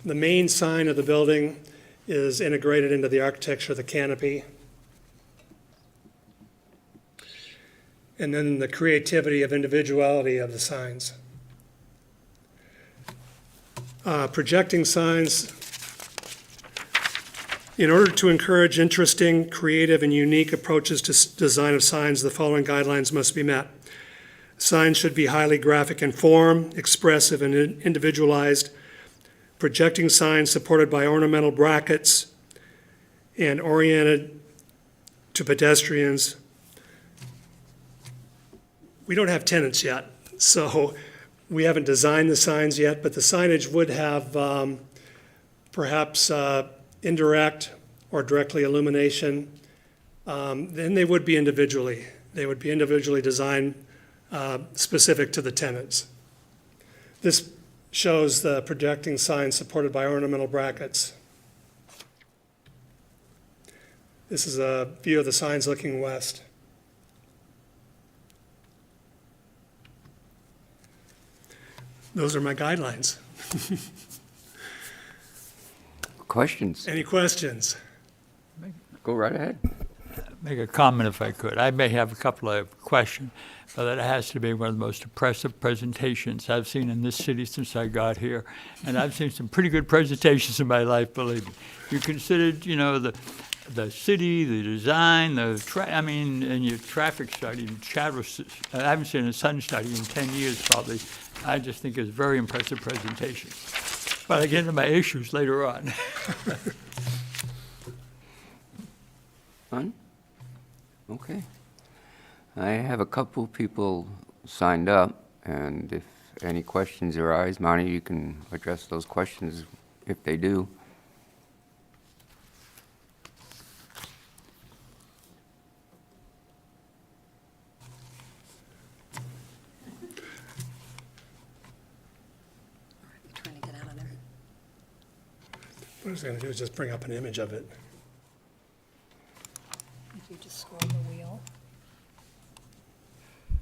The main sign of the building is integrated into the architecture of the canopy. And then the creativity of individuality of the signs. Projecting signs. In order to encourage interesting, creative, and unique approaches to design of signs, the following guidelines must be met. Signs should be highly graphic in form, expressive, and individualized. Projecting signs supported by ornamental brackets and oriented to pedestrians. We don't have tenants yet, so we haven't designed the signs yet, but the signage would have perhaps indirect or directly illumination. Then they would be individually. They would be individually designed specific to the tenants. This shows the projecting signs supported by ornamental brackets. This is a view of the signs looking west. Those are my guidelines. Questions? Any questions? Go right ahead. Make a comment if I could. I may have a couple of questions, but that has to be one of the most impressive presentations I've seen in this city since I got here. And I've seen some pretty good presentations in my life, believe me. You considered, the city, the design, and your traffic study, I haven't seen a sun study in 10 years probably. I just think it's a very impressive presentation. But I get into my issues later on. None? Okay. I have a couple people signed up, and if any questions arise, Monty, you can address those questions if they do. Trying to get out of there. What I was going to do is just bring up an image of it. If you just scroll the wheel. There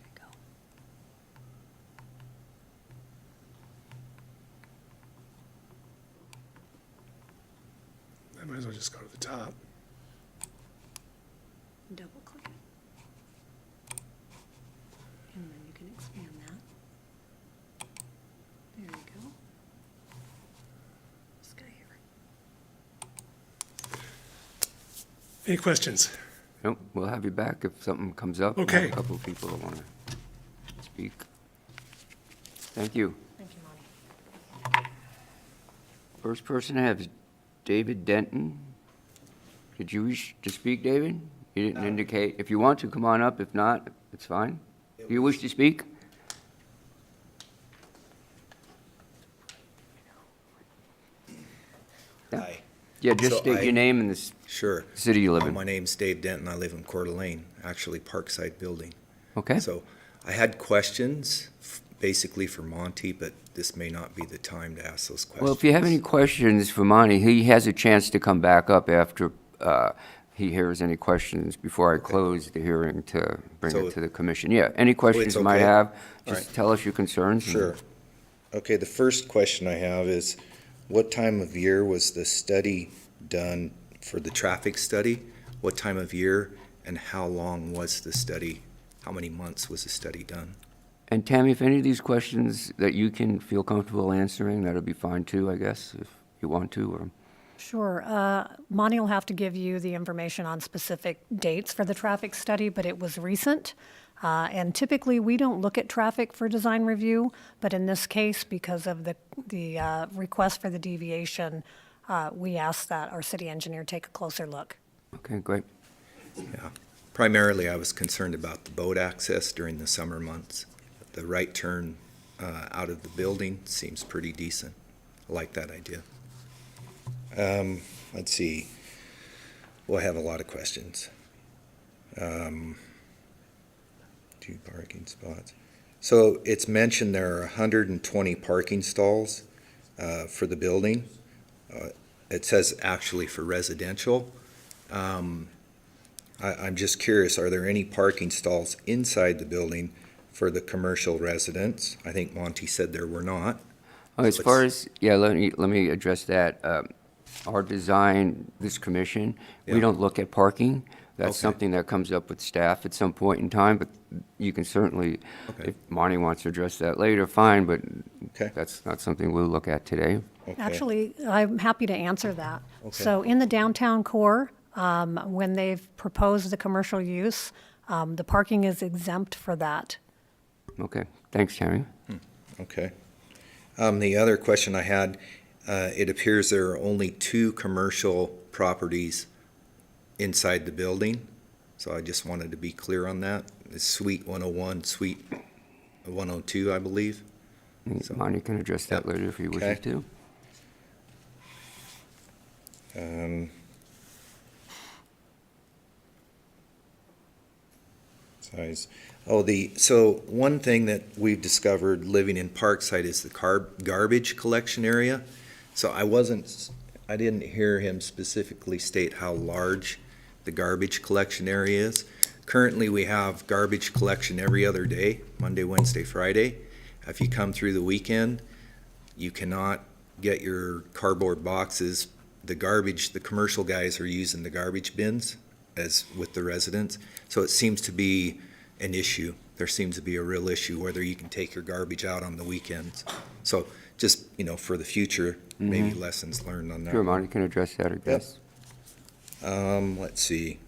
you go. I might as well just go to the top. Double click. And then you can expand that. There you go. This guy here. Any questions? Nope, we'll have you back if something comes up. We have Okay. a couple of people that want to speak. Thank you. Thank you, Monty. First person I have is David Denton. Did you wish to speak, David? You didn't indicate. If you want to, come on up. If not, it's fine. Do you wish to speak? Hi. Yeah, just So state your name and the Sure. city you live in. My name's Dave Denton. I live in Coeur d'Alene, actually Parkside Building. Okay? So I had questions basically for Monty, but this may not be the time to ask those questions. Well, if you have any questions for Monty, he has a chance to come back up after he hears any questions before I close the hearing to bring So- it to the commission. Yeah, any questions you might okay? have, All just right. tell us your concerns. and- Sure. Okay, the first question I have is, what time of year was the study done for the traffic study? What time of year and how long was the study? How many months was the study done? And Tammy, if any of these questions that you can feel comfortable answering, that'll be fine too, I guess, if you want to, or... Sure. Monty will have to give you the information on specific dates for the traffic study, but it was recent. And typically, we don't look at traffic for design review, but in this case, because of the request for the deviation, we asked that our city engineer take a closer look. Okay, great. Yeah. Primarily, I was concerned about the boat access during the summer months. The right turn out of the building seems pretty decent. I like that idea. Let's see. Well, I have a lot of questions. 2 parking spots. So it's mentioned there are 120 parking stalls for the building. It says actually for residential. I'm just curious, are there any parking stalls inside the building for the commercial residents? I think Monty said there were not. As So far it's- as, yeah, let me address that. Our design, this commission, we Yeah. don't look at parking. That's Okay. something that comes up with staff at some point in time, but you can certainly, Okay. if Monty wants to address that later, fine, but Okay. that's not something we'll look at today. Okay. Actually, I'm happy to answer that. Okay. So in the downtown core, when they've proposed the commercial use, the parking is exempt for that. Okay, thanks, Terry. Okay. The other question I had, it appears there are only 2 commercial properties inside the building, so I just wanted to be clear on that. It's Suite 101, Suite 102, I believe. So- Monty can address that Yep. later if he wishes Okay. to. Size. So one thing that we've discovered living in Parkside is the garbage collection area. So I wasn't I didn't hear him specifically state how large the garbage collection area is. Currently, we have garbage collection every other day, Monday, Wednesday, Friday. If you come through the weekend, you cannot get your cardboard boxes. The commercial guys are using the garbage bins as with the residents. So it seems to be an issue. There seems to be a real issue whether you can take your garbage out on the weekends. So just, for the future, maybe lessons learned on that. Sure, Monty can address that, I guess. Let's see.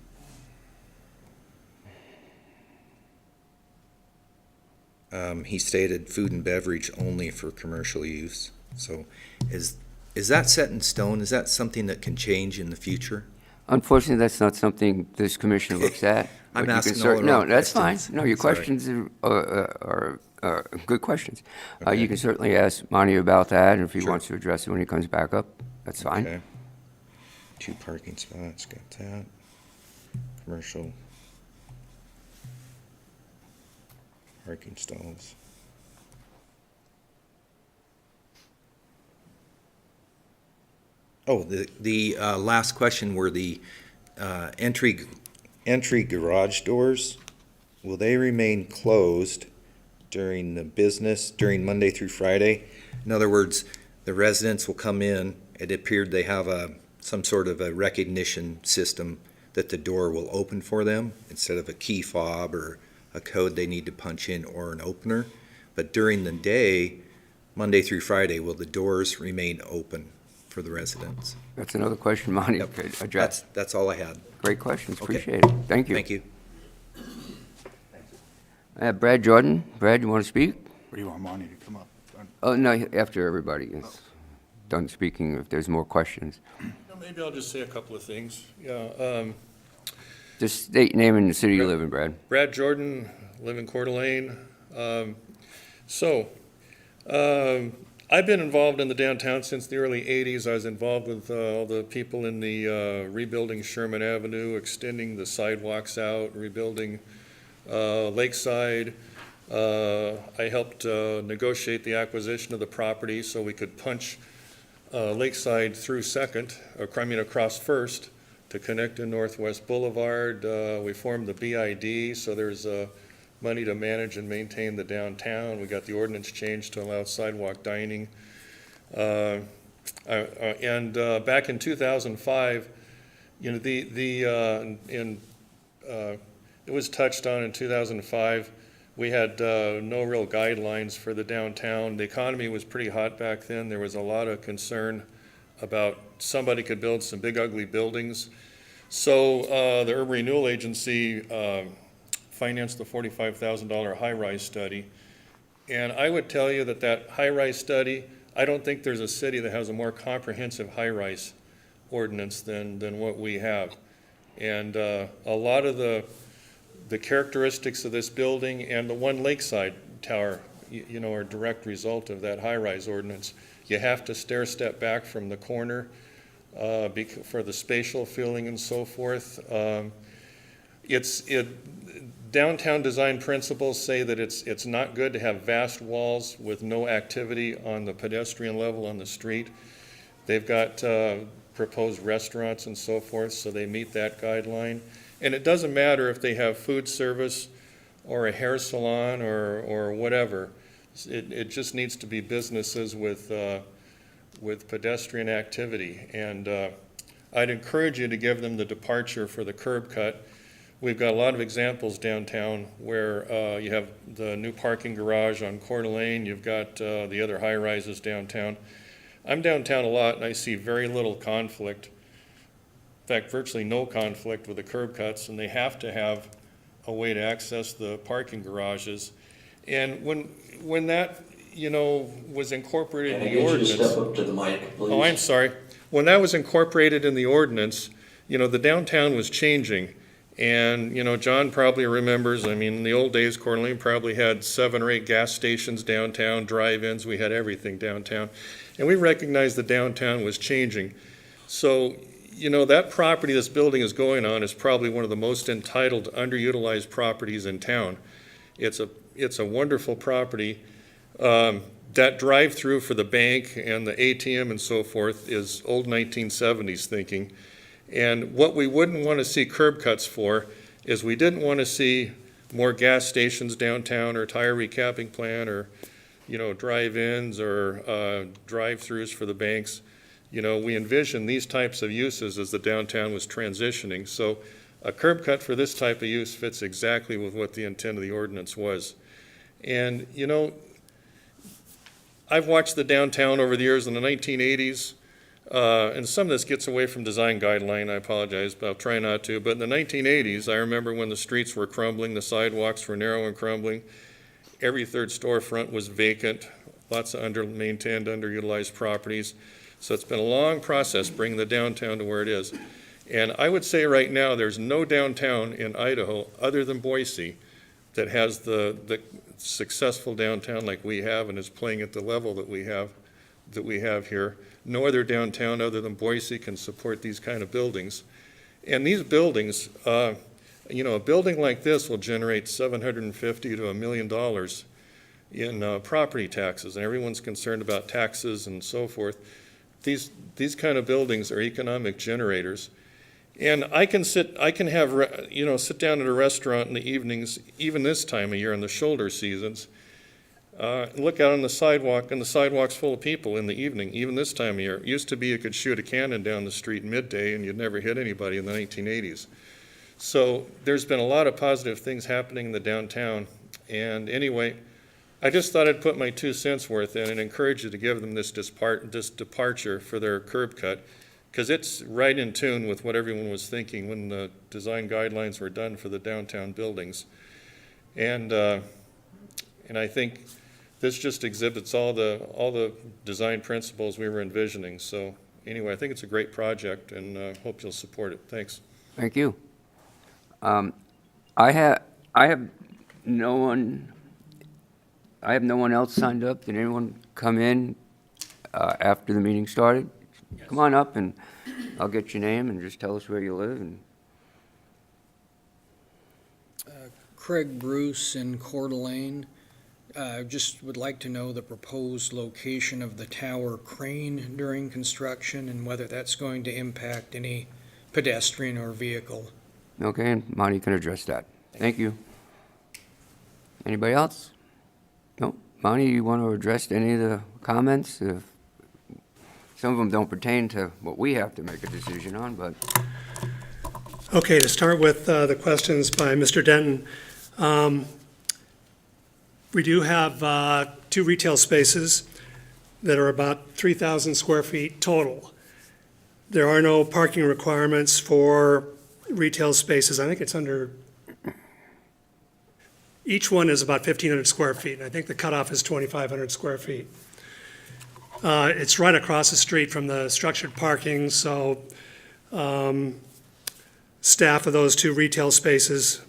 He stated food and beverage only for commercial use. So is that set in stone? Is that something that can change in the future? Unfortunately, that's not something this commission looks at. I'm but you can asking all the No, wrong that's fine. questions. No, your Sorry. questions are good questions. Okay. You can certainly ask Monty about that, and if he Sure. wants to address it when he comes back up, that's fine. Okay. 2 parking spots, got that. Commercial. Parking stalls. Oh, the last question were the entry garage doors. Will they remain closed during during Monday through Friday? In other words, the residents will come in, it appeared they have some sort of a recognition system that the door will open for them instead of a key fob or a code they need to punch in or an opener. But during the day, Monday through Friday, will the doors remain open for the residents? That's another question Monty Yep. could address. That's all I had. Great questions, Okay. appreciate it. Thank you. Thank you. Brad Jordan. Brad, you want to speak? What do you want Monty to come up? Oh, no, after everybody is done speaking, if there's more questions. Maybe I'll just say a couple of things. Just state name and the city you live in, Brad. Brad Jordan, live in Coeur d'Alene. I've been involved in the downtown since the early 80s. I was involved with all the people in the rebuilding Sherman Avenue, extending the sidewalks out, rebuilding Lakeside. I helped negotiate the acquisition of the property so we could punch Lakeside through Second, across First to connect to Northwest Boulevard. We formed the BID, so there's money to manage and maintain the downtown. We got the ordinance changed to allow sidewalk dining. And back in 2005, it was touched on in 2005. We had no real guidelines for the downtown. The economy was pretty hot back then. There was a lot of concern about somebody could build some big ugly buildings. So the Urban Renewal Agency financed the $45,000 high-rise study. And I would tell you that high-rise study, I don't think there's a city that has a more comprehensive high-rise ordinance than what we have. And a lot of the characteristics of this building and the one Lakeside Tower, are a direct result of that high-rise ordinance. You have to step back from the corner for the spatial feeling and so forth. Downtown design principles say that it's not good to have vast walls with no activity on the pedestrian level on the street. They've got proposed restaurants and so forth, so they meet that guideline. And it doesn't matter if they have food service or a hair salon or whatever. It just needs to be businesses with pedestrian activity. And I'd encourage you to give them the departure for the curb cut. We've got a lot of examples downtown where you have the new parking garage on Coeur d'Alene. You've got the other high rises downtown. I'm downtown a lot and I see very little conflict. In fact, virtually no conflict with the curb cuts, and they have to have a way to access the parking garages. And when that, was incorporated in the ordinance. Can I get you to step up to the mic, please? Oh, I'm sorry. When that was incorporated in the ordinance, the downtown was changing. And, John probably remembers, in the old days, Coeur d'Alene probably had 7 or 8 gas stations downtown, drive-ins, we had everything downtown. And we recognized the downtown was changing. So, that property this building is going on is probably one of the most entitled, underutilized properties in town. It's a wonderful property, that drive-through for the bank and the ATM and so forth is old 1970s thinking. And what we wouldn't want to see curb cuts for is we didn't want to see more gas stations downtown or tire recapping plant or, drive-ins or drive-throughs for the banks. We envisioned these types of uses as the downtown was transitioning. So a curb cut for this type of use fits exactly with what the intent of the ordinance was. And, I've watched the downtown over the years in the 1980s, and some of this gets away from design guideline, I apologize, but I'll try not to. But in the 1980s, I remember when the streets were crumbling, the sidewalks were narrow and crumbling, every third storefront was vacant, lots of under-maintained, underutilized properties. So it's been a long process bringing the downtown to where it is. And I would say right now, there's no downtown in Idaho other than Boise that has the successful downtown like we have and is playing at the level that we have here. No other downtown other than Boise can support these kind of buildings. And these buildings, a building like this will generate $750,000 to $1 million in property taxes, and everyone's concerned about taxes and so forth. These kind of buildings are economic generators. And I can sit down at a restaurant in the evenings, even this time of year in the shoulder seasons, look out on the sidewalk, and the sidewalk's full of people in the evening, even this time of year. It used to be you could shoot a cannon down the street midday and you'd never hit anybody in the 1980s. So there's been a lot of positive things happening in the downtown. And anyway, I just thought I'd put my 2 cents worth in and encourage you to give them this departure for their curb cut, because it's right in tune with what everyone was thinking when the design guidelines were done for the downtown buildings. And I think this just exhibits all the design principles we were envisioning. So anyway, I think it's a great project, and hope you'll support it. Thanks. Thank you. I have no one else signed up. Did anyone come in after the meeting started? Yes. Come on up, and I'll get your name and just tell us where you live. And Craig Bruce in Coeur d'Alene. Just would like to know the proposed location of the tower crane during construction and whether that's going to impact any pedestrian or vehicle. Okay, and Monty can address that. Thank you. Anybody else? No? Monty, you want to address any of the comments? Some of them don't pertain to what we have to make a decision on, but... Okay, to start with the questions by Mr. Denton. We do have 2 retail spaces that are about 3,000 square feet total. There are no parking requirements for retail spaces. I think it's under, each one is about 1,500 square feet. And I think the cutoff is 2,500 square feet. It's right across the street from the structured parking, so staff of those 2 retail spaces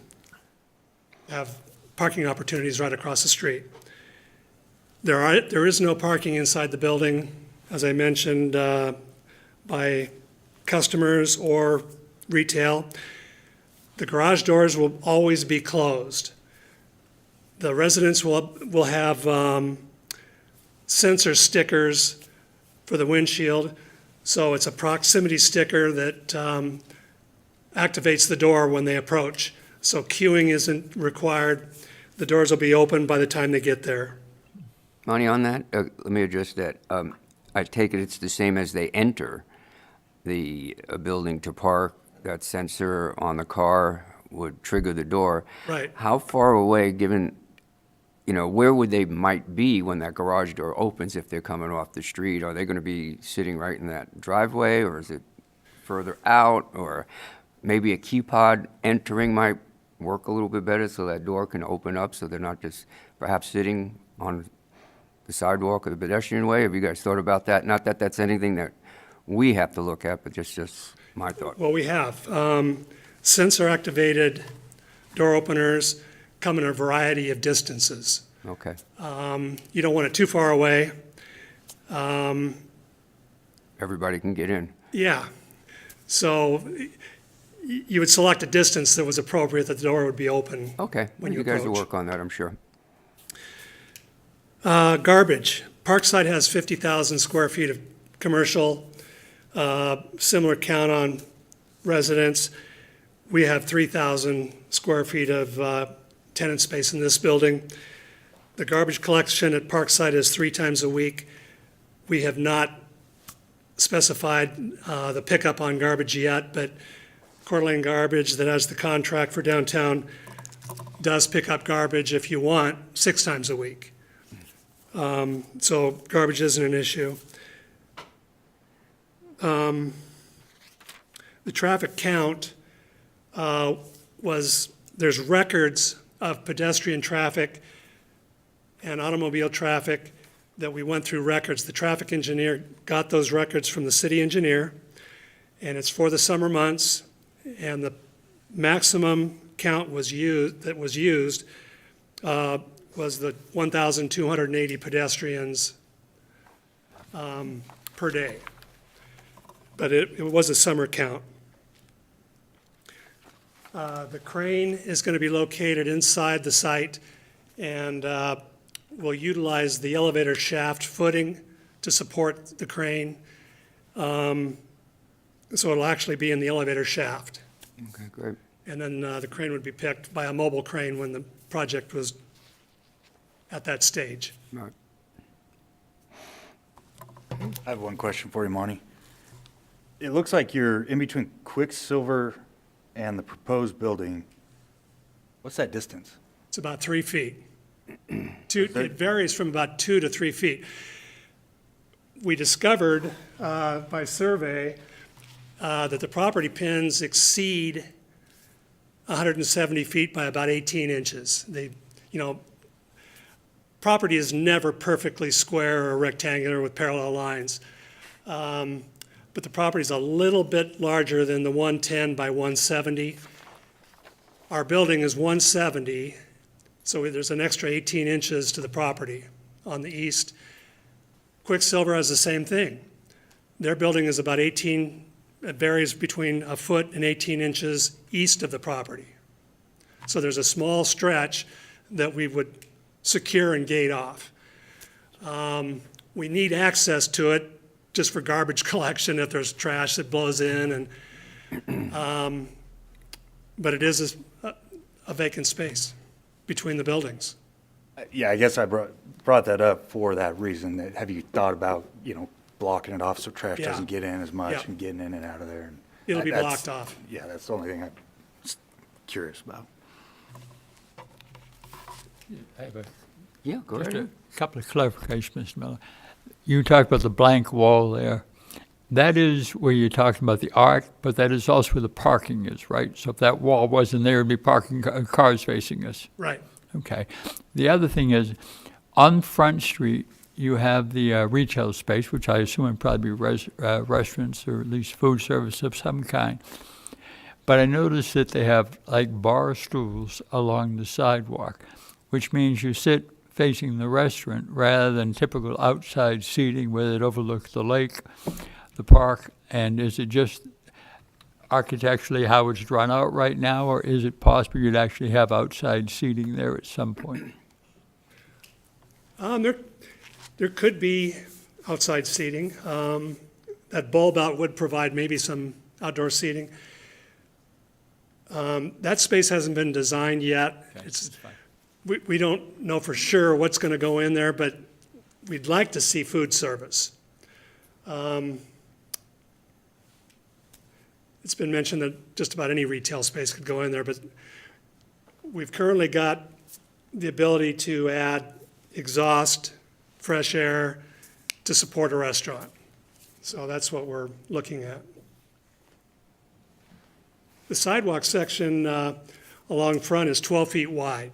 have parking opportunities right across the street. There is no parking inside the building, as I mentioned, by customers or retail. The garage doors will always be closed. The residents will have sensor stickers for the windshield, so it's a proximity sticker that activates the door when they approach. So queuing isn't required. The doors will be open by the time they get there. Monty, on that, let me address that. I take it it's the same as they enter the building to park. That sensor on the car would trigger the door. Right. How far away, given, where would they might be when that garage door opens if they're coming off the street? Are they going to be sitting right in that driveway, or is it further out? Or maybe a key pod entering might work a little bit better so that door can open up so they're not just perhaps sitting on the sidewalk or the pedestrian way? Have you guys thought about that? Not that that's anything that we have to look at, but just my thought. Well, we have. Sensor-activated door openers come in a variety of distances. Okay. You don't want it too far away. Everybody can get in. Yeah. So you would select a distance that was appropriate, that the door would be open. Okay. When you you guys will approach. work on that, I'm sure. Garbage. Parkside has 50,000 square feet of commercial, similar count on residents. We have 3,000 square feet of tenant space in this building. The garbage collection at Parkside is 3 times a week. We have not specified the pickup on garbage yet, but Coeur d'Alene Garbage, that has the contract for downtown, does pick up garbage if you want 6 times a week. So garbage isn't an issue. The traffic count there's records of pedestrian traffic and automobile traffic that we went through records. The traffic engineer got those records from the city engineer, and it's for the summer months, and the maximum count was used was the 1,280 pedestrians per day. But it was a summer count. The crane is going to be located inside the site, and we'll utilize the elevator shaft footing to support the crane. So it'll actually be in the elevator shaft. Okay, great. And then the crane would be picked by a mobile crane when the project was at that stage. All right. I have one question for you, Monty. It looks like you're in between Quicksilver and the proposed building. What's that distance? It's about 3 feet. It varies from about 2 to 3 feet. We discovered by survey that the property pins exceed 170 feet by about 18 inches. Property is never perfectly square or rectangular with parallel lines. But the property is a little bit larger than the 110 by 170. Our building is 170, so there's an extra 18 inches to the property on the east. Quicksilver has the same thing. Their building is about 18, it varies between a foot and 18 inches east of the property. So there's a small stretch that we would secure and gate off. We need access to it just for garbage collection if there's trash that blows in, and but it is a vacant space between the buildings. Yeah, I guess I brought that up for that reason. Have you thought about, blocking it off so trash Yeah. doesn't get in as much Yeah. and getting in and out of there? And It'll be that's- blocked off. Yeah, that's the only thing I'm curious about. I have a Yeah, go Just ahead. a couple of clarifications, Mr. Miller. You talked about the blank wall there. That is where you're talking about the arc, but that is also where the parking is, right? So if that wall wasn't there, it'd be parking cars facing us. Right. Okay. The other thing is, on Front Street, you have the retail space, which I assume would probably be restaurants or at least food service of some kind. But I noticed that they have like bar stools along the sidewalk, which means you sit facing the restaurant rather than typical outside seating where it overlooks the lake, the park. And is it just architecturally how it's drawn out right now, or is it possible you'd actually have outside seating there at some point? There could be outside seating. That bulb out would provide maybe some outdoor seating. That space hasn't been designed yet. We don't know for sure what's going to go in there, but we'd like to see food service. It's been mentioned that just about any retail space could go in there, but we've currently got the ability to add exhaust, fresh air to support a restaurant. So that's what we're looking at. The sidewalk section along front is 12 feet wide.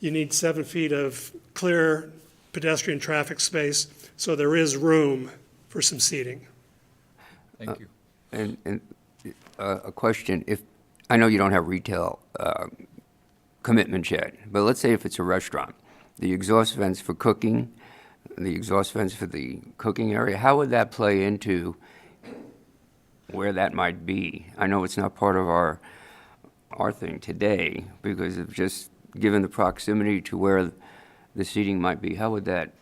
You need 7 feet of clear pedestrian traffic space, so there is room for some seating. Thank you. And a question, I know you don't have retail commitments yet, but let's say if it's a restaurant, the exhaust vents for cooking, the exhaust vents for the cooking area, how would that play into where that might be? I know it's not part of our thing today because of just given the proximity to where the seating might be. How would that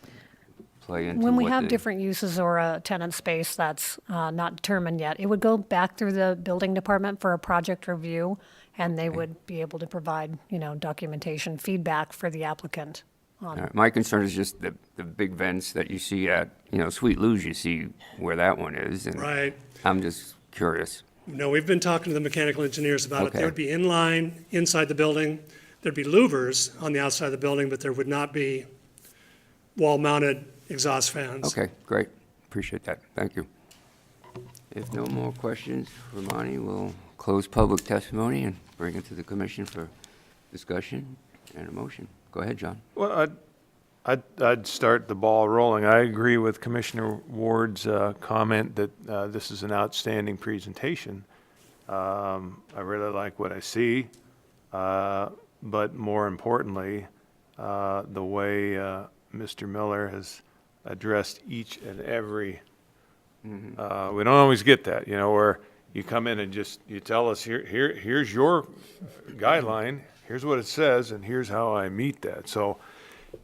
play into When we what have the- different uses or a tenant space that's not determined yet, it would go back through the building department for a project review, and they would be able to provide, documentation, feedback for the applicant All on. right, my concern is just the big vents that you see at, Sweet Lou's, you see where that one is. And Right. I'm just curious. No, we've been talking to the mechanical engineers about it. They Okay. would be in line inside the building. There'd be louvers on the outside of the building, but there would not be wall-mounted exhaust fans. Okay, great. Appreciate that. Thank you. If no more questions for Monty, we'll close public testimony and bring it to the commission for discussion and a motion. Go ahead, John. Well, I'd start the ball rolling. I agree with Commissioner Ward's comment that this is an outstanding presentation. I really like what I see, but more importantly, the way Mr. Miller has addressed each and every. We don't always get that, where you come in and just you tell us here's your guideline, here's what it says, and here's how I meet that. So,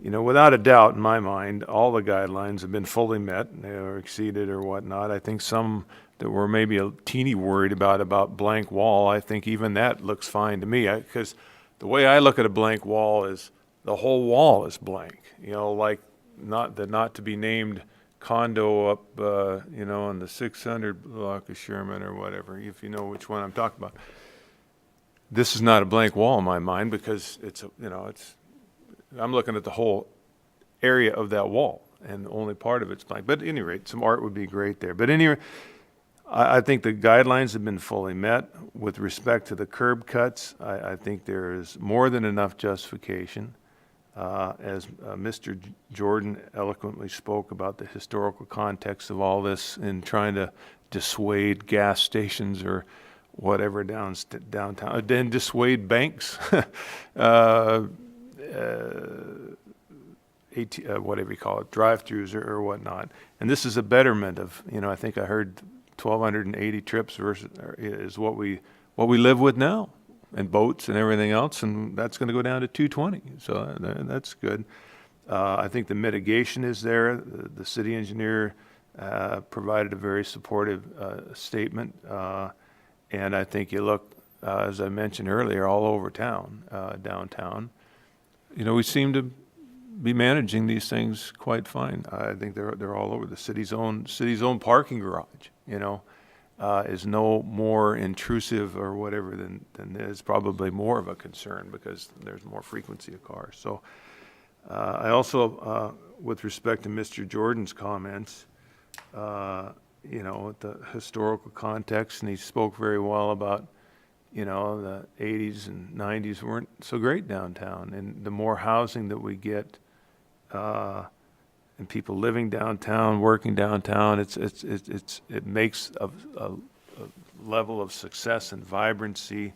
without a doubt in my mind, all the guidelines have been fully met, or exceeded or whatnot. I think some that we're maybe a teeny worried about blank wall, I think even that looks fine to me. Because the way I look at a blank wall is the whole wall is blank. Like not to be named condo up, on the 600 block of Sherman or whatever, if you know which one I'm talking about. This is not a blank wall in my mind because I'm looking at the whole area of that wall, and only part of it's blank. But at any rate, some art would be great there. But anyway, I think the guidelines have been fully met. With respect to the curb cuts, I think there is more than enough justification. As Mr. Jordan eloquently spoke about the historical context of all this in trying to dissuade gas stations or whatever downtown, then dissuade banks, whatever you call it, drive-throughs or whatnot. And this is a betterment of, I think I heard 1,280 trips versus is what we live with now, and boats and everything else, and that's going to go down to 220. So that's good. I think the mitigation is there. The city engineer provided a very supportive statement, and I think you look, as I mentioned earlier, all over town, downtown. We seem to be managing these things quite fine. I think they're all over. The city's own parking garage, is no more intrusive or whatever than is probably more of a concern because there's more frequency of cars. So I also, with respect to Mr. Jordan's comments, the historical context, and he spoke very well about, the 80s and 90s weren't so great downtown, and the more housing that we get, and people living downtown, working downtown, it makes a level of success and vibrancy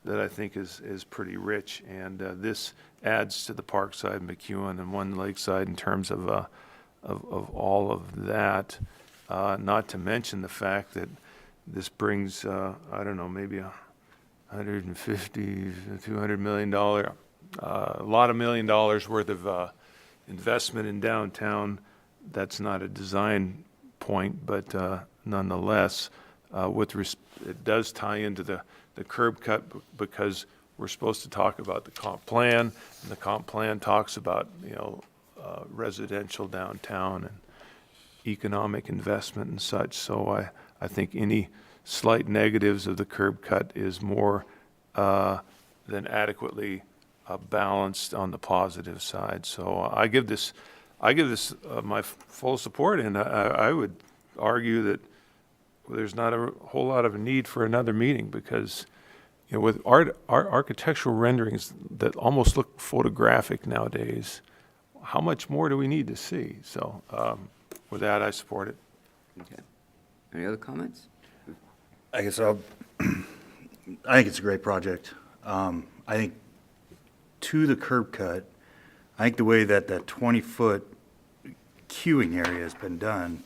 that I think is pretty rich, and this adds to the Parkside, McEwen, and One Lakeside in terms of all of that. Not to mention the fact that this brings I don't know, maybe $150 to $200 million, a lot of $1 million worth of investment in downtown. That's not a design point, but nonetheless, it does tie into the curb cut because we're supposed to talk about the comp plan, and the comp plan talks about residential downtown and economic investment and such. So I think any slight negatives of the curb cut is more than adequately balanced on the positive side. So I give this my full support, and I would argue that there's not a whole lot of a need for another meeting because with our architectural renderings that almost look photographic nowadays, how much more do we need to see? So with that, I support it. Okay. Any other comments? I guess I think it's a great project. I think to the curb cut, I think the way that 20-foot queuing area has been done,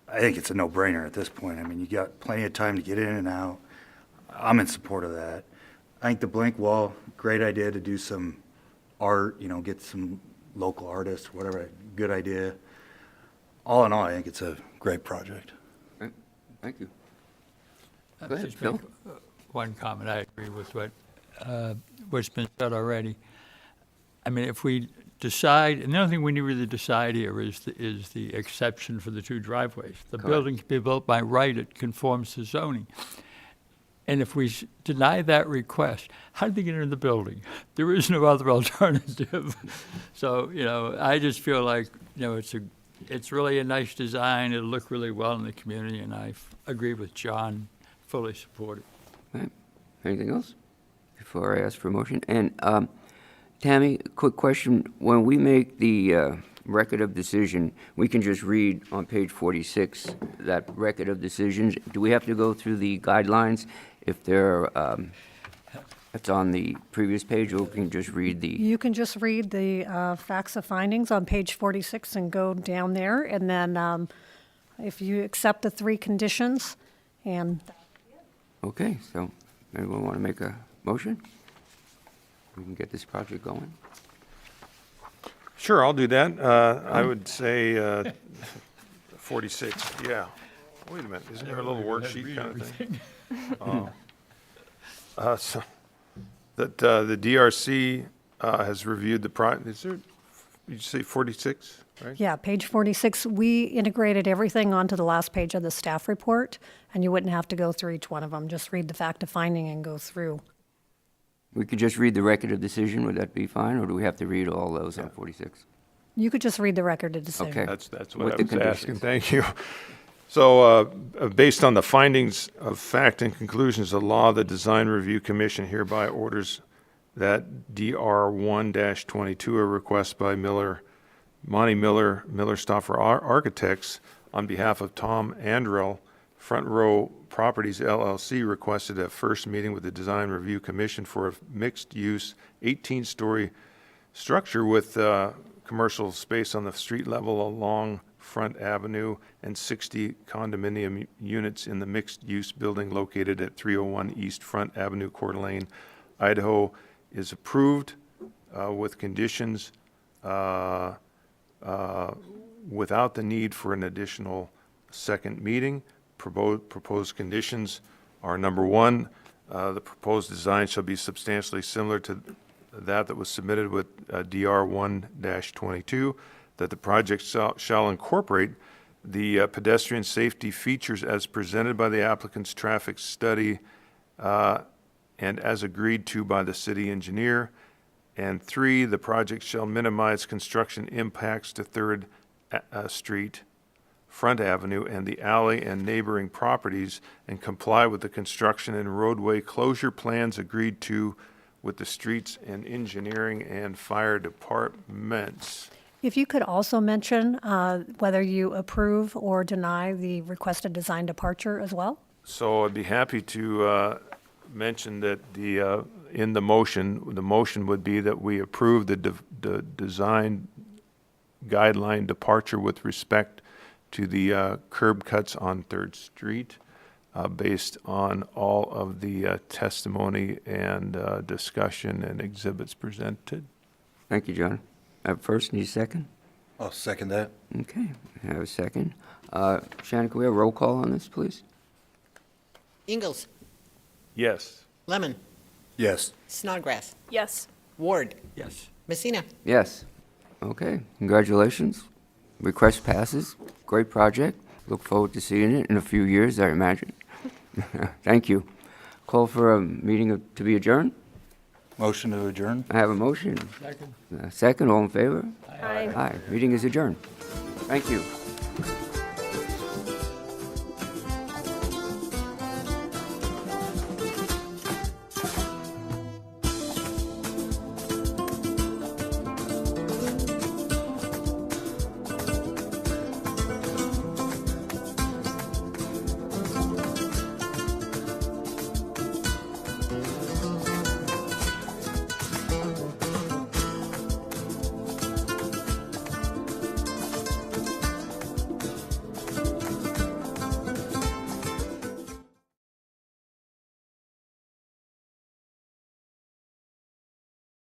I think it's a no-brainer at this point. I mean, you got plenty of time to get in and out. I'm in support of that. I think the blank wall, great idea to do some art, get some local artist, whatever, good idea. All in all, I think it's a great project. Right. Thank you. I'll Go ahead, just Phil. make one comment. I agree with what's been said already. I mean, if we decide, and the only thing we need to really decide here is the exception for the two driveways. The Correct. building can be built by right, it conforms to zoning. And if we deny that request, how did they get into the building? There is no other alternative. So, I just feel like, it's really a nice design, it'll look really well in the community, and I agree with John, fully support it. Right. Anything else before I ask for a motion? And Tammy, quick question. When we make the record of decision, we can just read on page 46 that record of decisions. Do we have to go through the guidelines if they're, it's on the previous page, or we can just read the, You can just read the facts of findings on page 46 and go down there, and then if you accept the 3 conditions, and okay, so anyone want to make a motion? We can get this project going. Sure, I'll do that. I would say 46, yeah. Wait a minute, isn't there a little worksheet kind of thing? So that the DRC has reviewed the is there, did you say 46, right? yeah, page 46, we integrated everything onto the last page of the staff report, and you wouldn't have to go through each one of them, just read the fact of finding and go through. We could just read the record of decision, would that be fine, or do we have to read all those on 46? You could just read the record of decision. Okay. That's With what I the was asking, conditions. thank you. So, based on the findings of fact and conclusions of law, the Design Review Commission hereby orders that DR 1-22, a request by Monty Miller Stauffer Architects, on behalf of Tom Andrell, Front Row Properties LLC, requested a first meeting with the Design Review Commission for a mixed-use 18-story structure with commercial space on the street level along Front Avenue and 60 condominium units in the mixed-use building located at 301 East Front Avenue, Coeur d'Alene, Idaho, is approved with conditions without the need for an additional second meeting. Proposed conditions are, number 1, the proposed design shall be substantially similar to that was submitted with DR 1-22, that the project shall incorporate the pedestrian safety features as presented by the applicant's traffic study and as agreed to by the city engineer. And 3, the project shall minimize construction impacts to 3rd Street, Front Avenue, and the alley and neighboring properties, and comply with the construction and roadway closure plans agreed to with the streets and engineering and fire departments. If you could also mention whether you approve or deny the requested design departure as well? So I'd be happy to mention that in the motion would be that we approve the design guideline departure with respect to the curb cuts on 3rd Street, based on all of the testimony and discussion and exhibits presented. Thank you, John. First, need a second? I'll second that. Okay, I have a second. Shannon, can we have a roll call on this, please? Ingalls, Yes. Lemon, Yes. Snodgrass, Yes. Ward, Yes. Messina. Yes. Okay, congratulations. Request passes. Great project. Look forward to seeing it in a few years, I imagine. Thank you. Call for a meeting to be adjourned? Motion to adjourn? I have a motion. Second. Second, all in favor? Aye. Aye. Meeting is adjourned. Thank you.